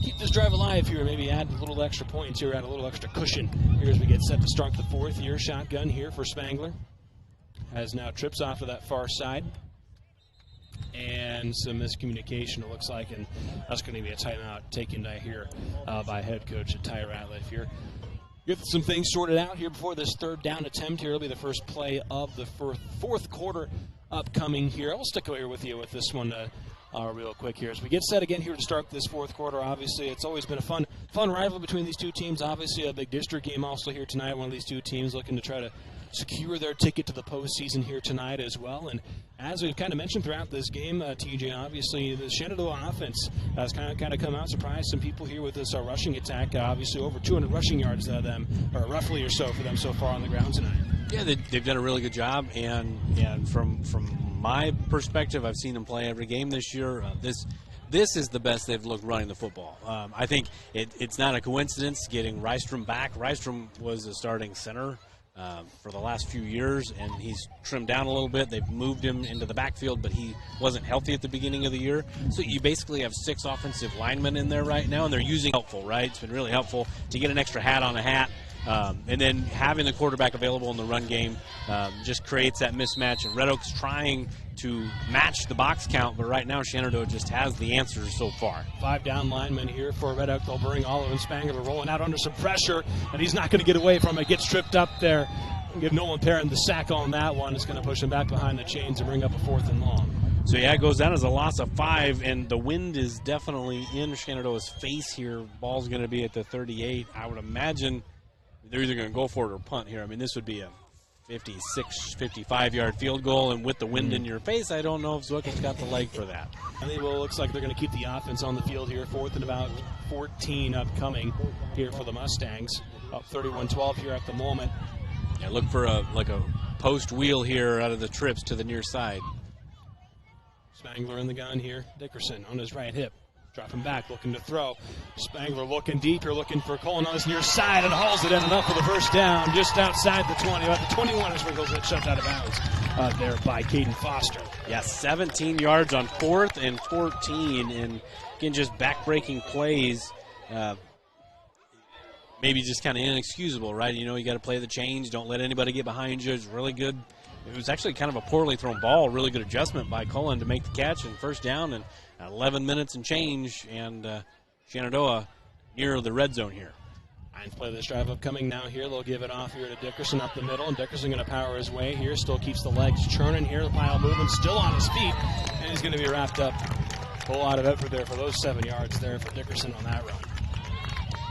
keep this drive alive here, maybe add a little extra points here, add a little extra cushion here as we get set to start the 4th year. Shotgun here for Spangler. Has now trips off to that far side. And some miscommunication, it looks like, and that's going to be a timeout taken here by head coach Ty Ratliff here. Get some things sorted out here before this 3rd down attempt here. It'll be the first play of the 4th quarter upcoming here. I'll stick here with you with this one real quick here as we get set again here to start this 4th quarter. Obviously, it's always been a fun rivalry between these two teams. Obviously, a big district game also here tonight. One of these two teams looking to try to secure their ticket to the postseason here tonight as well. And as we've kind of mentioned throughout this game, TJ, obviously the Shenandoah offense has kind of come out, surprised some people here with this rushing attack. Obviously, over 200 rushing yards or roughly or so for them so far on the ground tonight. Yeah, they've done a really good job, and from my perspective, I've seen them play every game this year. This is the best they've looked running the football. I think it's not a coincidence getting Rystrom back. Rystrom was a starting center for the last few years, and he's trimmed down a little bit. They've moved him into the backfield, but he wasn't healthy at the beginning of the year. So you basically have 6 offensive linemen in there right now, and they're using helpful, right? It's been really helpful to get an extra hat on a hat. And then having the quarterback available in the run game just creates that mismatch. And Red Oak's trying to match the box count, but right now Shenandoah just has the answers so far. 5 down linemen here for Red Oak. They'll bring Oliver Spangler rolling out under some pressure, and he's not going to get away from it. Gets tripped up there. Give Nolan Perrin the sack on that one. It's going to push him back behind the chains and bring up a 4th and long. So, yeah, it goes down as a loss of 5, and the wind is definitely in Shenandoah's face here. Ball's going to be at the 38. I would imagine they're either going to go for it or punt here. I mean, this would be a 56, 55-yard field goal, and with the wind in your face, I don't know if Zwickel's got the leg for that. I think it looks like they're going to keep the offense on the field here. 4th and about 14 upcoming here for the Mustangs. Up 31-12 here at the moment. Yeah, look for a post wheel here out of the trips to the near side. Spangler in the gun here. Dickerson on his right hip. Dropping back, looking to throw. Spangler looking deep. You're looking for Cullen on his near side and hauls it in enough for the first down just outside the 20. About the 21 as Wiggles it shoved out of bounds there by Caden Foster. Yeah, 17 yards on 4th and 14. And again, just back-breaking plays. Maybe just kind of inexcusable, right? You know, you got to play the change. Don't let anybody get behind you. It's really good. It was actually kind of a poorly thrown ball. Really good adjustment by Cullen to make the catch and first down. And 11 minutes and change, and Shenandoah near the red zone here. 9th play of this drive upcoming now here. They'll give it off here to Dickerson up the middle, and Dickerson going to power his way here. Still keeps the legs churning here. The pile moving, still on his feet, and he's going to be wrapped up. A whole lot of effort there for those 7 yards there for Dickerson on that run.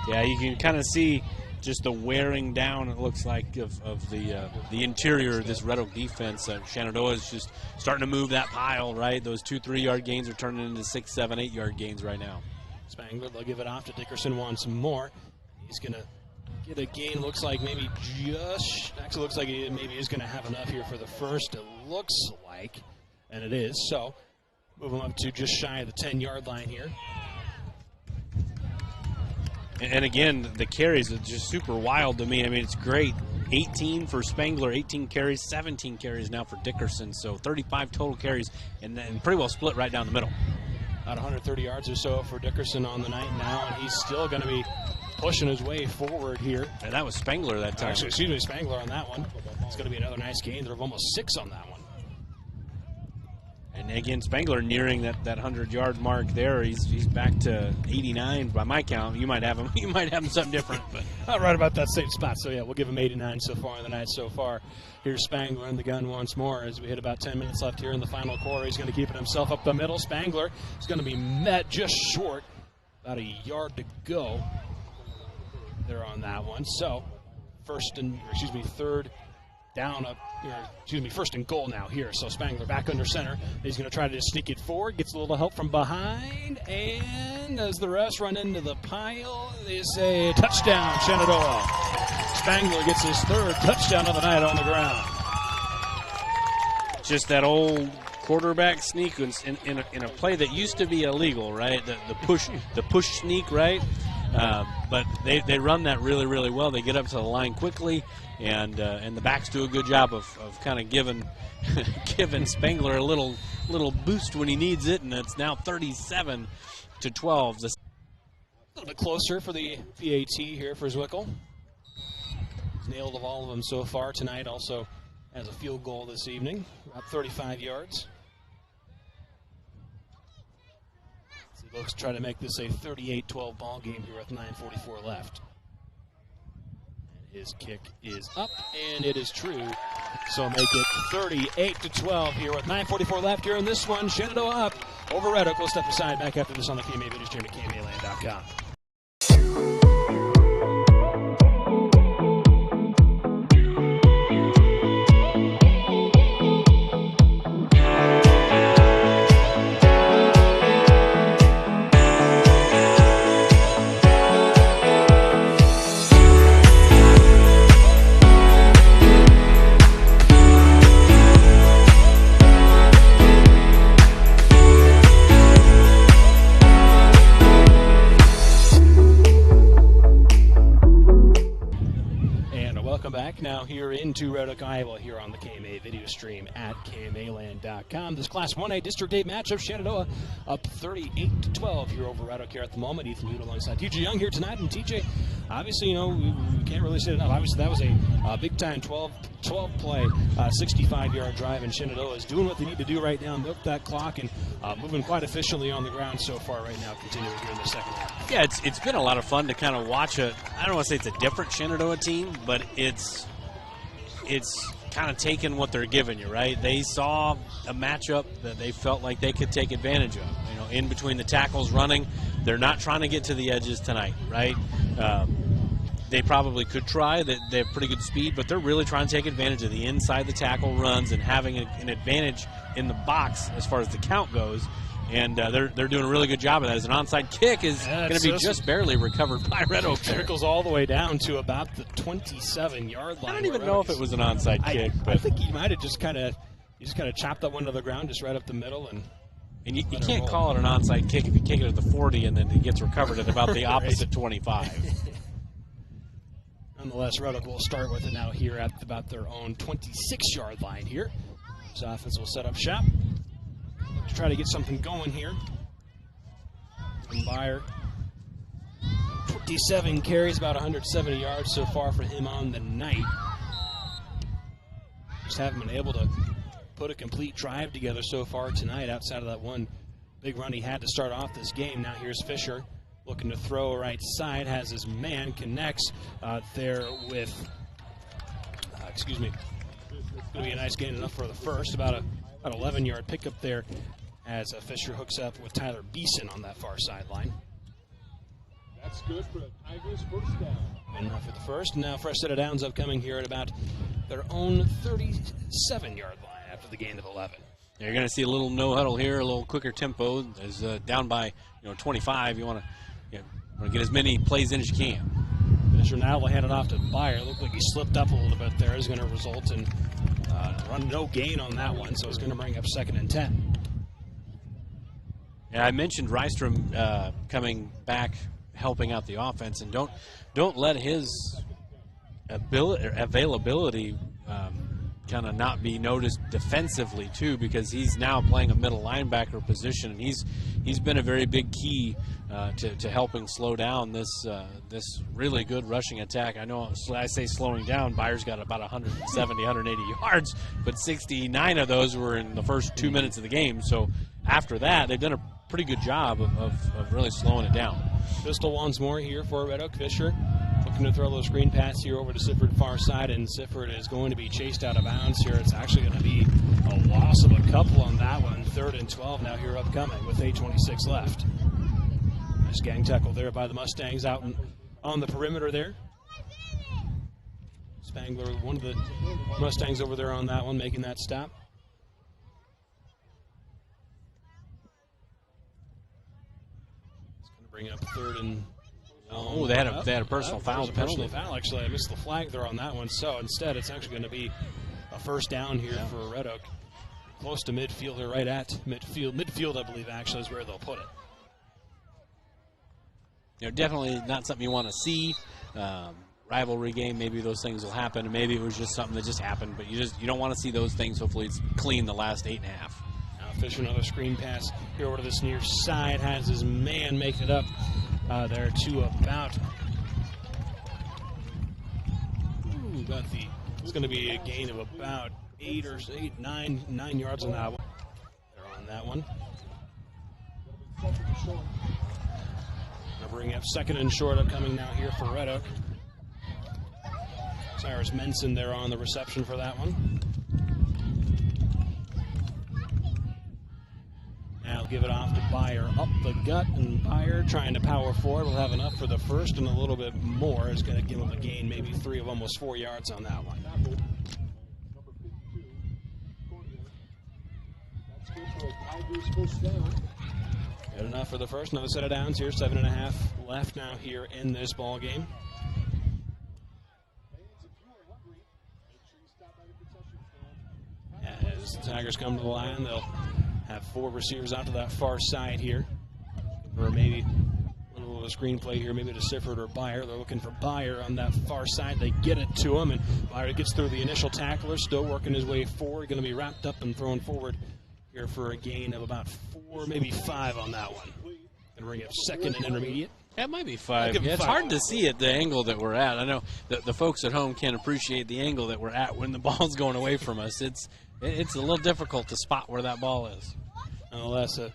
Yeah, you can kind of see just the wearing down, it looks like, of the interior of this Red Oak defense. Shenandoah is just starting to move that pile, right? Those 2-3 yard gains are turning into 6, 7, 8 yard gains right now. Spangler, they'll give it off to Dickerson once more. He's going to get a gain, looks like maybe actually looks like he maybe is going to have enough here for the first, it looks like, and it is. So move him up to just shy of the 10-yard line here. And again, the carries are just super wild to me. I mean, it's great. 18 for Spangler, 18 carries, 17 carries now for Dickerson. So 35 total carries, and then pretty well split right down the middle. About 130 yards or so for Dickerson on the night now, and he's still going to be pushing his way forward here. And that was Spangler that time. Actually, excuse me, Spangler on that one. It's going to be another nice gain. They're almost 6 on that one. And again, Spangler nearing that 100-yard mark there. He's back to 89 by my count. You might have him. You might have him something different, but not right about that same spot. So yeah, we'll give him 89 so far in the night so far. Here's Spangler in the gun once more as we hit about 10 minutes left here in the final quarter. He's going to keep it himself up the middle. Spangler is going to be met just short, about a yard to go there on that one. So third down up. First and goal now here. So Spangler back under center. He's going to try to just sneak it forward. Gets a little help from behind. And as the refs run into the pile, they say touchdown, Shenandoah. Spangler gets his 3rd touchdown of the night on the ground. Just that old quarterback sneak in a play that used to be illegal, right? The push sneak, right? But they run that really, really well. They get up to the line quickly, and the backs do a good job of kind of giving Spangler a little boost when he needs it, and it's now 37-12. A little bit closer for the PAT here for Zwickel. He's nailed of all of them so far tonight. Also has a field goal this evening, about 35 yards. So he looks to try to make this a 38-12 ball game here with 9:44 left. And his kick is up, and it is true. So make it 38-12 here with 9:44 left here in this one. Shenandoah up over Red Oak. We'll step aside back after this on the KMA video stream at KMAland.com. Now here into Red Oak, Iowa, here on the KMA video stream at KMAland.com. This Class 1A District 8 matchup, Shenandoah up 38-12 here over Red Oak here at the moment. Ethan Newt alongside TJ Young here tonight. And TJ, obviously, you know, we can't really say it enough. Obviously, that was a big-time 12-play, 65-yard drive, and Shenandoah is doing what they need to do right now, milk that clock, and moving quite efficiently on the ground so far right now, continuing here in the second half. Yeah, it's been a lot of fun to kind of watch I don't want to say it's a different Shenandoah team, but it's kind of taking what they're giving you, right? They saw a matchup that they felt like they could take advantage of. You know, in between the tackles running, they're not trying to get to the edges tonight, right? They probably could try. They have pretty good speed, but they're really trying to take advantage of the inside the tackle runs and having an advantage in the box as far as the count goes. And they're doing a really good job of that. As an onside kick is going to be just barely recovered by Red Oak. Trickles all the way down to about the 27-yard line. I don't even know if it was an onside kick. I think he might have just kind of chopped that one to the ground, just right up the middle, and you can't call it an onside kick if you kick it at the 40 and then it gets recovered at about the opposite 25. Nonetheless, Red Oak will start with it now here at about their own 26-yard line here. So offense will set up shop to try to get something going here. And Byer, 27 carries, about 170 yards so far for him on the night. Just haven't been able to put a complete drive together so far tonight outside of that one big run he had to start off this game. Now here's Fisher looking to throw right side, has his man, connects there with, it's going to be a nice gain enough for the first, about an 11-yard pickup there as Fisher hooks up with Tyler Beeson on that far sideline. That's good for the Tigers' first down. And for the first, now fresh set of downs upcoming here at about their own 37-yard line after the gain of 11. You're going to see a little no huddle here, a little quicker tempo. As down by 25, you want to get as many plays in as you can. Fisher now will hand it off to Byer. Looked like he slipped up a little bit there. Is going to result in run no gain on that one, so it's going to bring up 2nd and 10. Yeah, I mentioned Rystrom coming back, helping out the offense, and don't let his availability kind of not be noticed defensively too, because he's now playing a middle linebacker position, and he's been a very big key to helping slow down this really good rushing attack. I know I say slowing down. Byers got about 170, 180 yards, but 69 of those were in the first 2 minutes of the game. So after that, they've done a pretty good job of really slowing it down. Pistol once more here for Red Oak. Fisher looking to throw a little screen pass here over to Sifford far side, and Sifford is going to be chased out of bounds here. It's actually going to be a loss of a couple on that one. 3rd and 12 now here upcoming with 8:26 left. Nice gang tackle there by the Mustangs out on the perimeter there. Spangler, one of the Mustangs over there on that one, making that stop. It's going to bring up 3rd and... Oh, they had a personal foul penalty. Actually, I missed the flag there on that one. So instead, it's actually going to be a first down here for Red Oak. Close to midfield, or right at midfield. Midfield, I believe, actually is where they'll put it. definitely not something you want to see. Rivalry game, maybe those things will happen, and maybe it was just something that just happened, but you don't want to see those things. Hopefully it's clean the last 8.5. Now Fisher, another screen pass here over to this near side, has his man make it up there to about it's going to be a gain of about 9 yards on that one. They're on that one. Going to bring up 2nd and short upcoming now here for Red Oak. Cyrus Menson there on the reception for that one. Now give it off to Byer up the gut, and Byer trying to power forward. Will have enough for the first and a little bit more. It's going to give him a gain, maybe 3 of almost 4 yards on that one. Good enough for the first. Another set of downs here. 7.5 left now here in this ball game. As the Tigers come to the line, they'll have 4 receivers out to that far side here. Or maybe a little of a screenplay here, maybe to Sifford or Byer. They're looking for Byer on that far side. They get it to him, and Byer gets through the initial tackler, still working his way forward. Going to be wrapped up and thrown forward here for a gain of about 4, maybe 5 on that one. Going to bring up 2nd and intermediate. That might be 5. Yeah, it's hard to see at the angle that we're at. I know the folks at home can't appreciate the angle that we're at when the ball's going away from us. It's a little difficult to spot where that ball is. Nonetheless, a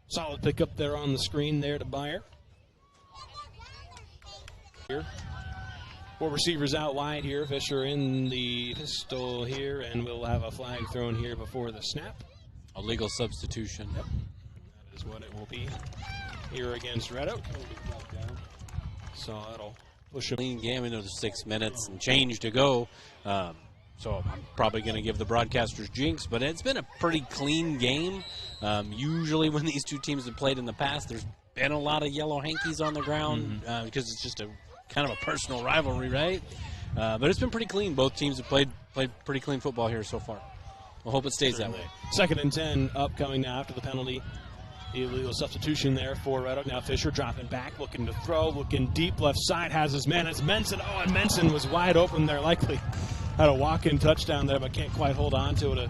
solid pickup there on the screen there to Byer. Here, 4 receivers out wide here. Fisher in the pistol here, and we'll have a flag thrown here before the snap. A legal substitution. Yep, that is what it will be here against Red Oak. So that'll push a clean game into the 6 minutes and change to go. So I'm probably going to give the broadcasters jinx, but it's been a pretty clean game. Usually when these two teams have played in the past, there's been a lot of yellow hankies on the ground because it's just a kind of a personal rivalry, right? But it's been pretty clean. Both teams have played pretty clean football here so far. We'll hope it stays that way. 2nd and 10 upcoming now after the penalty. Illegal substitution there for Red Oak. Now Fisher dropping back, looking to throw, looking deep left side, has his man. It's Menson. Oh, and Menson was wide open there, likely had a walk-in touchdown there, but can't quite hold on to it. A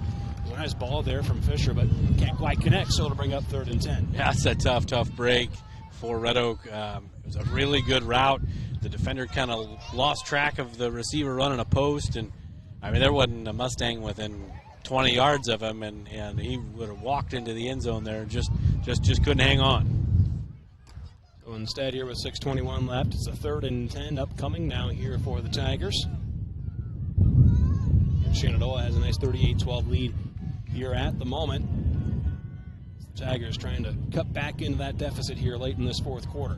nice ball there from Fisher, but can't quite connect, so it'll bring up 3rd and 10. Yeah, that's a tough break for Red Oak. It was a really good route. The defender kind of lost track of the receiver running a post, and I mean, there wasn't a Mustang within 20 yards of him, and he would have walked into the end zone there, just couldn't hang on. So instead here with 6:21 left, it's a 3rd and 10 upcoming now here for the Tigers. And Shenandoah has a nice 38-12 lead here at the moment. The Tigers trying to cut back into that deficit here late in this 4th quarter.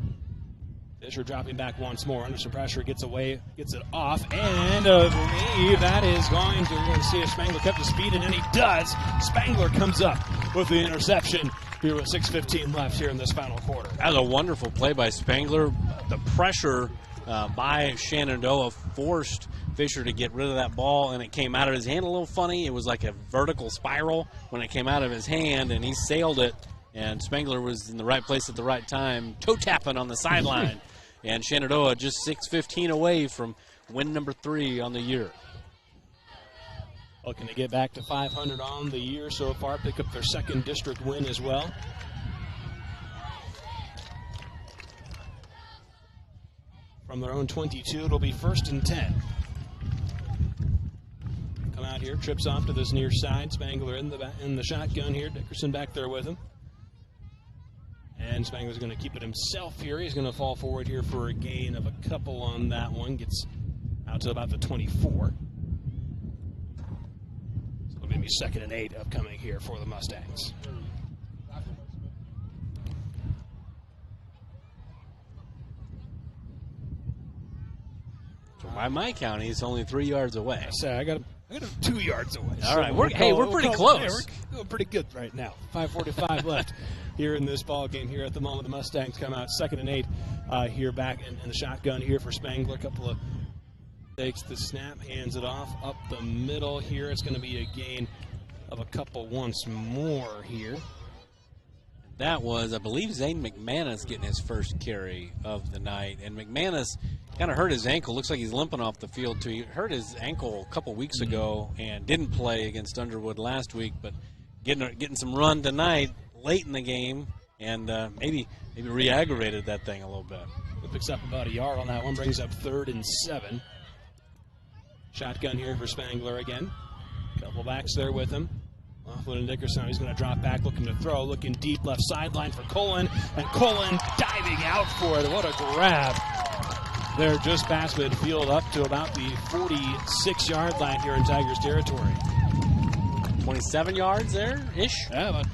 Fisher dropping back once more under some pressure, gets away, gets it off, and I believe that is going to see if Spangler kept his speed, and then he does. Spangler comes up with the interception here with 6:15 left here in this final quarter. That was a wonderful play by Spangler. The pressure by Shenandoah forced Fisher to get rid of that ball, and it came out of his hand a little funny. It was like a vertical spiral when it came out of his hand, and he sailed it, and Spangler was in the right place at the right time, toe-tapping on the sideline. And Shenandoah just 6:15 away from win number 3 on the year. Looking to get back to 500 on the year so far, pick up their 2nd district win as well. From their own 22, it'll be 1st and 10. Come out here, trips off to this near side. Spangler in the shotgun here. Dickerson back there with him. And Spangler's going to keep it himself here. He's going to fall forward here for a gain of a couple on that one. Gets out to about the 24. So it'll be 2nd and 8 upcoming here for the Mustangs. So by my count, he's only 3 yards away. I got him 2 yards away. All right, we're pretty close. Yeah, we're doing pretty good right now. 5:45 left here in this ball game. Here at the moment, the Mustangs come out 2nd and 8 here back in the shotgun here for Spangler. A couple of takes the snap, hands it off up the middle here. It's going to be a gain of a couple once more here. that was, I believe, Zane McManus getting his first carry of the night. And McManus kind of hurt his ankle. Looks like he's limping off the field, too. He hurt his ankle a couple weeks ago and didn't play against Underwood last week, but getting some run tonight late in the game, and maybe re-aggravated that thing a little bit. It picks up about a yard on that one, brings up 3rd and 7. Shotgun here for Spangler again. Couple backs there with him. Laughlin and Dickerson, he's going to drop back, looking to throw, looking deep left sideline for Cullen, and Cullen diving out for it. What a grab. They're just past midfield up to about the 46-yard line here in Tigers territory. 27 yards there-ish? Yeah, but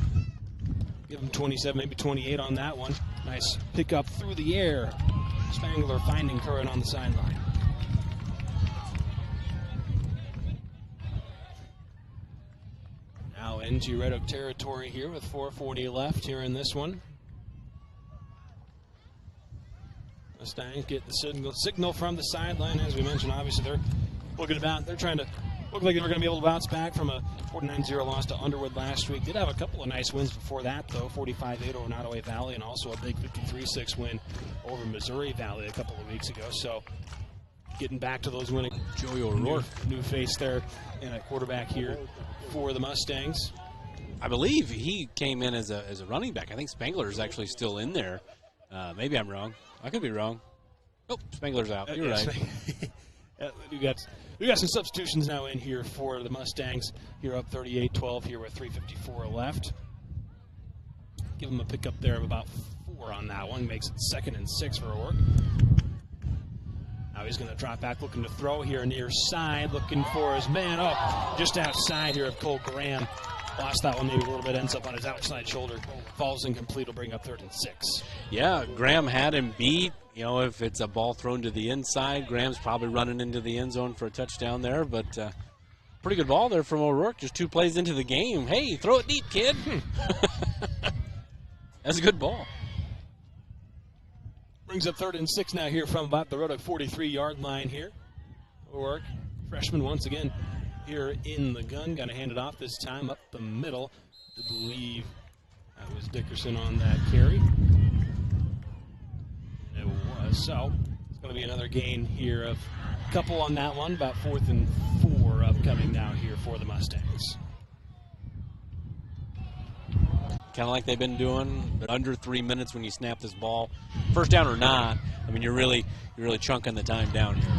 give him 27, maybe 28 on that one. Nice pickup through the air. Spangler finding Curran on the sideline. Now into Red Oak territory here with 4:40 left here in this one. Mustangs get the signal from the sideline. As we mentioned, obviously they're trying to look like they're going to be able to bounce back from a 49-0 loss to Underwood last week. Did have a couple of nice wins before that, though. 45-8 over Nottoway Valley, and also a big 53-6 win over Missouri Valley a couple of weeks ago. So getting back to those winning. Joey O'Rourke. New face there and a quarterback here for the Mustangs. I believe he came in as a running back. I think Spangler is actually still in there. Maybe I'm wrong. I could be wrong. Oh, Spangler's out. You're right. We got some substitutions now in here for the Mustangs. Here up 38-12 here with 3:54 left. Give them a pickup there of about 4 on that one. Makes it 2nd and 6 for O'Rourke. Now he's going to drop back, looking to throw here near side, looking for his man. Oh, just outside here of Cole Graham. Lost that one maybe a little bit, ends up on his outside shoulder. Falls incomplete, will bring up 3rd and 6. Yeah, Graham had him beat. You know, if it's a ball thrown to the inside, Graham's probably running into the end zone for a touchdown there. But pretty good ball there from O'Rourke, just 2 plays into the game. Hey, throw it deep, kid. That's a good ball. Brings up 3rd and 6 now here from about the Red Oak 43-yard line here. O'Rourke, freshman once again here in the gun. Got to hand it off this time up the middle. I believe that was Dickerson on that carry. It was. So it's going to be another gain here of a couple on that one. About 4th and 4 upcoming now here for the Mustangs. Kind of like they've been doing, but under 3 minutes when you snap this ball. First down or not, I mean, you're really chunking the time down here.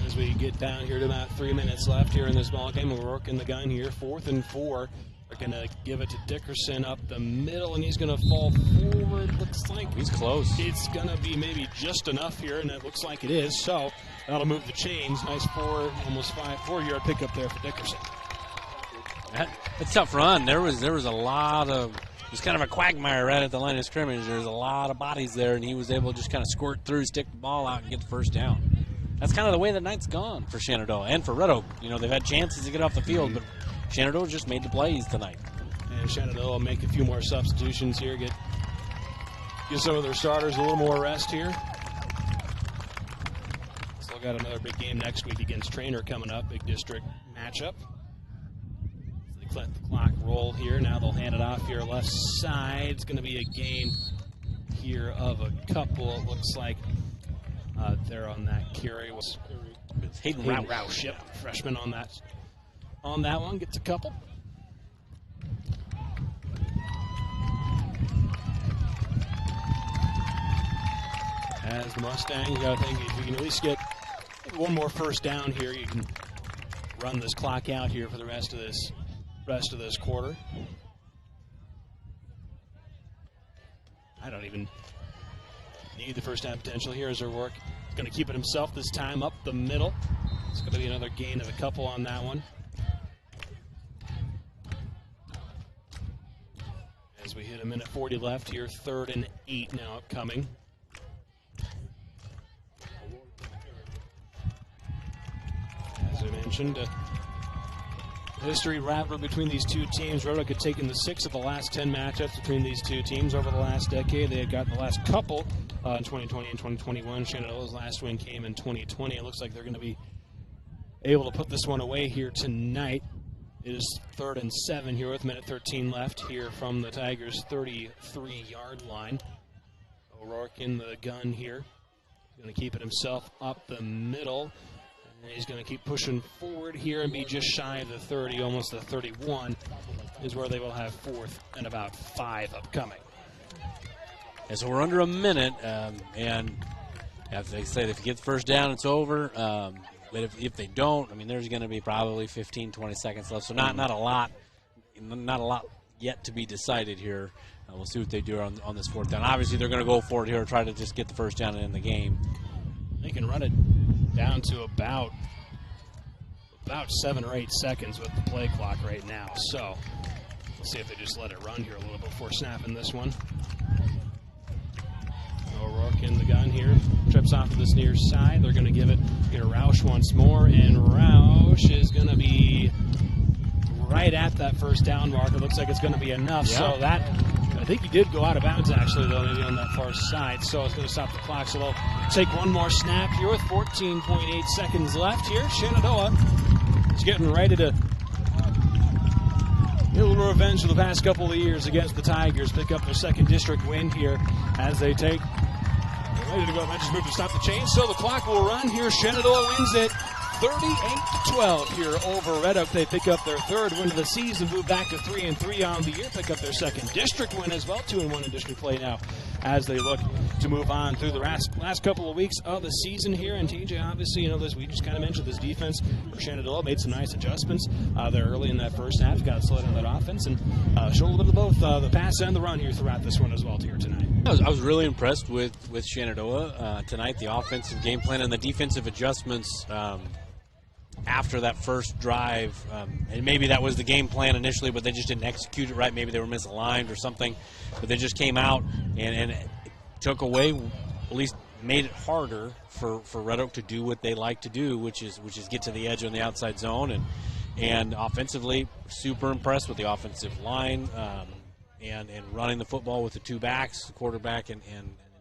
As we get down here to about 3 minutes left here in this ball game, we're working the gun here. 4th and 4. They're going to give it to Dickerson up the middle, and he's going to fall forward. Looks like he's close. It's going to be maybe just enough here, and it looks like it is. So that'll move the chains. Nice 4-yard pickup there for Dickerson. That's a tough run. There was a lot of, it was kind of a quagmire right at the line of scrimmage. There's a lot of bodies there, and he was able to just kind of squirt through, stick the ball out, and get the first down. That's kind of the way the night's gone for Shenandoah and for Red Oak. You know, they've had chances to get off the field, but Shenandoah just made the plays tonight. And Shenandoah will make a few more substitutions here, give some of their starters a little more rest here. Still got another big game next week against Trainer coming up, big district matchup. Let the clock roll here. Now they'll hand it off here left side. It's going to be a gain here of a couple. It looks like there on that carry was Hayden Roush. Yep, freshman on that one gets a couple. As the Mustangs, I think if you can at least get one more first down here, you can run this clock out here for the rest of this quarter. I don't even need the first down potential here as O'Rourke. Going to keep it himself this time up the middle. It's going to be another gain of a couple on that one. As we hit a minute 40 left here, 3rd and 8 now upcoming. As I mentioned, history rivalry between these two teams. Red Oak had taken the 6 of the last 10 matchups between these two teams over the last decade. They had gotten the last couple in 2020 and 2021. Shenandoah's last win came in 2020. It looks like they're going to be able to put this one away here tonight. It is 3rd and 7 here with minute 13 left here from the Tigers' 33-yard line. O'Rourke in the gun here. He's going to keep it himself up the middle. And he's going to keep pushing forward here and be just shy of the 30, almost the 31, is where they will have 4th and about 5 upcoming. And so we're under a minute, and as they say, if you get the first down, it's over. But if they don't, I mean, there's going to be probably 15, 20 seconds left. So not a lot yet to be decided here. We'll see what they do on this 4th down. Obviously, they're going to go for it here, try to just get the first down and end the game. They can run it down to about 7 or 8 seconds with the play clock right now. So we'll see if they just let it run here a little bit before snapping this one. O'Rourke in the gun here, trips off to this near side. They're going to give it to Roush once more, and Roush is going to be right at that first down mark. It looks like it's going to be enough. Yeah. So that, I think he did go out of bounds actually, though, maybe on that far side. So it's going to stop the clock. So they'll take one more snap here with 14.8 seconds left here. Shenandoah is getting ready to get a little revenge for the past couple of years against the Tigers. Pick up their 2nd district win here as they take. Ready to go. Might just move to stop the change. So the clock will run here. Shenandoah wins it 38-12 here over Red Oak. They pick up their 3rd win of the season, move back to 3-3 on the year, pick up their 2nd district win as well, 2-1 in district play now as they look to move on through the last couple of weeks of the season here. And TJ, obviously, this we just kind of mentioned this defense for Shenandoah made some nice adjustments there early in that first half, got slowed on that offense, and showed a little bit of both the pass and the run here throughout this one as well here tonight. I was really impressed with Shenandoah tonight, the offensive game plan and the defensive adjustments after that first drive. And maybe that was the game plan initially, but they just didn't execute it right. Maybe they were misaligned or something. But they just came out and took away, at least made it harder for Red Oak to do what they like to do, which is get to the edge on the outside zone. And offensively, super impressed with the offensive line. And running the football with the 2 backs, the quarterback and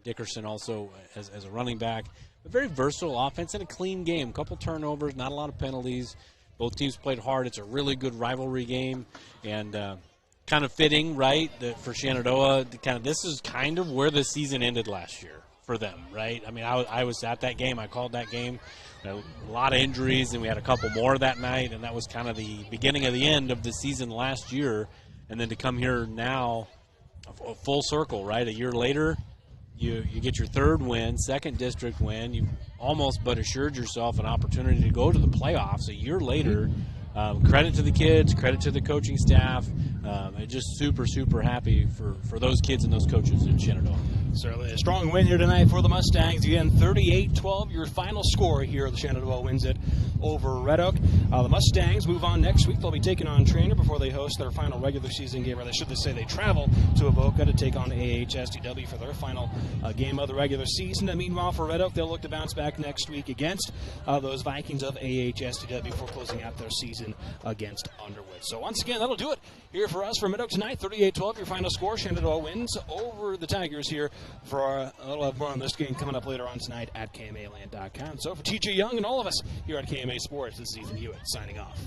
Dickerson also as a running back. A very versatile offense and a clean game. A couple turnovers, not a lot of penalties. Both teams played hard. It's a really good rivalry game, and kind of fitting, right, for Shenandoah. This is kind of where the season ended last year for them, right? I mean, I was at that game. I called that game. A lot of injuries, and we had a couple more that night, and that was kind of the beginning of the end of the season last year. And then to come here now, a full circle, right? A year later, you get your 3rd win, 2nd district win. You almost but assured yourself an opportunity to go to the playoffs a year later. Credit to the kids, credit to the coaching staff. Just super, super happy for those kids and those coaches in Shenandoah. Certainly a strong win here tonight for the Mustangs. Again, 38-12, your final score here. The Shenandoah wins it over Red Oak. The Mustangs move on next week. They'll be taking on Trainer before they host their final regular season game, or they should say they travel to Avoca to take on AHSTW for their final game of the regular season. And meanwhile, for Red Oak, they'll look to bounce back next week against those Vikings of AHSTW before closing out their season against Underwood. So once again, that'll do it here for us from Red Oak tonight. 38-12, your final score. Shenandoah wins over the Tigers here. We'll have more on this game coming up later on tonight at KMAland.com. So for TJ Young and all of us here at KMA Sports, this is Ethan Hewitt signing off.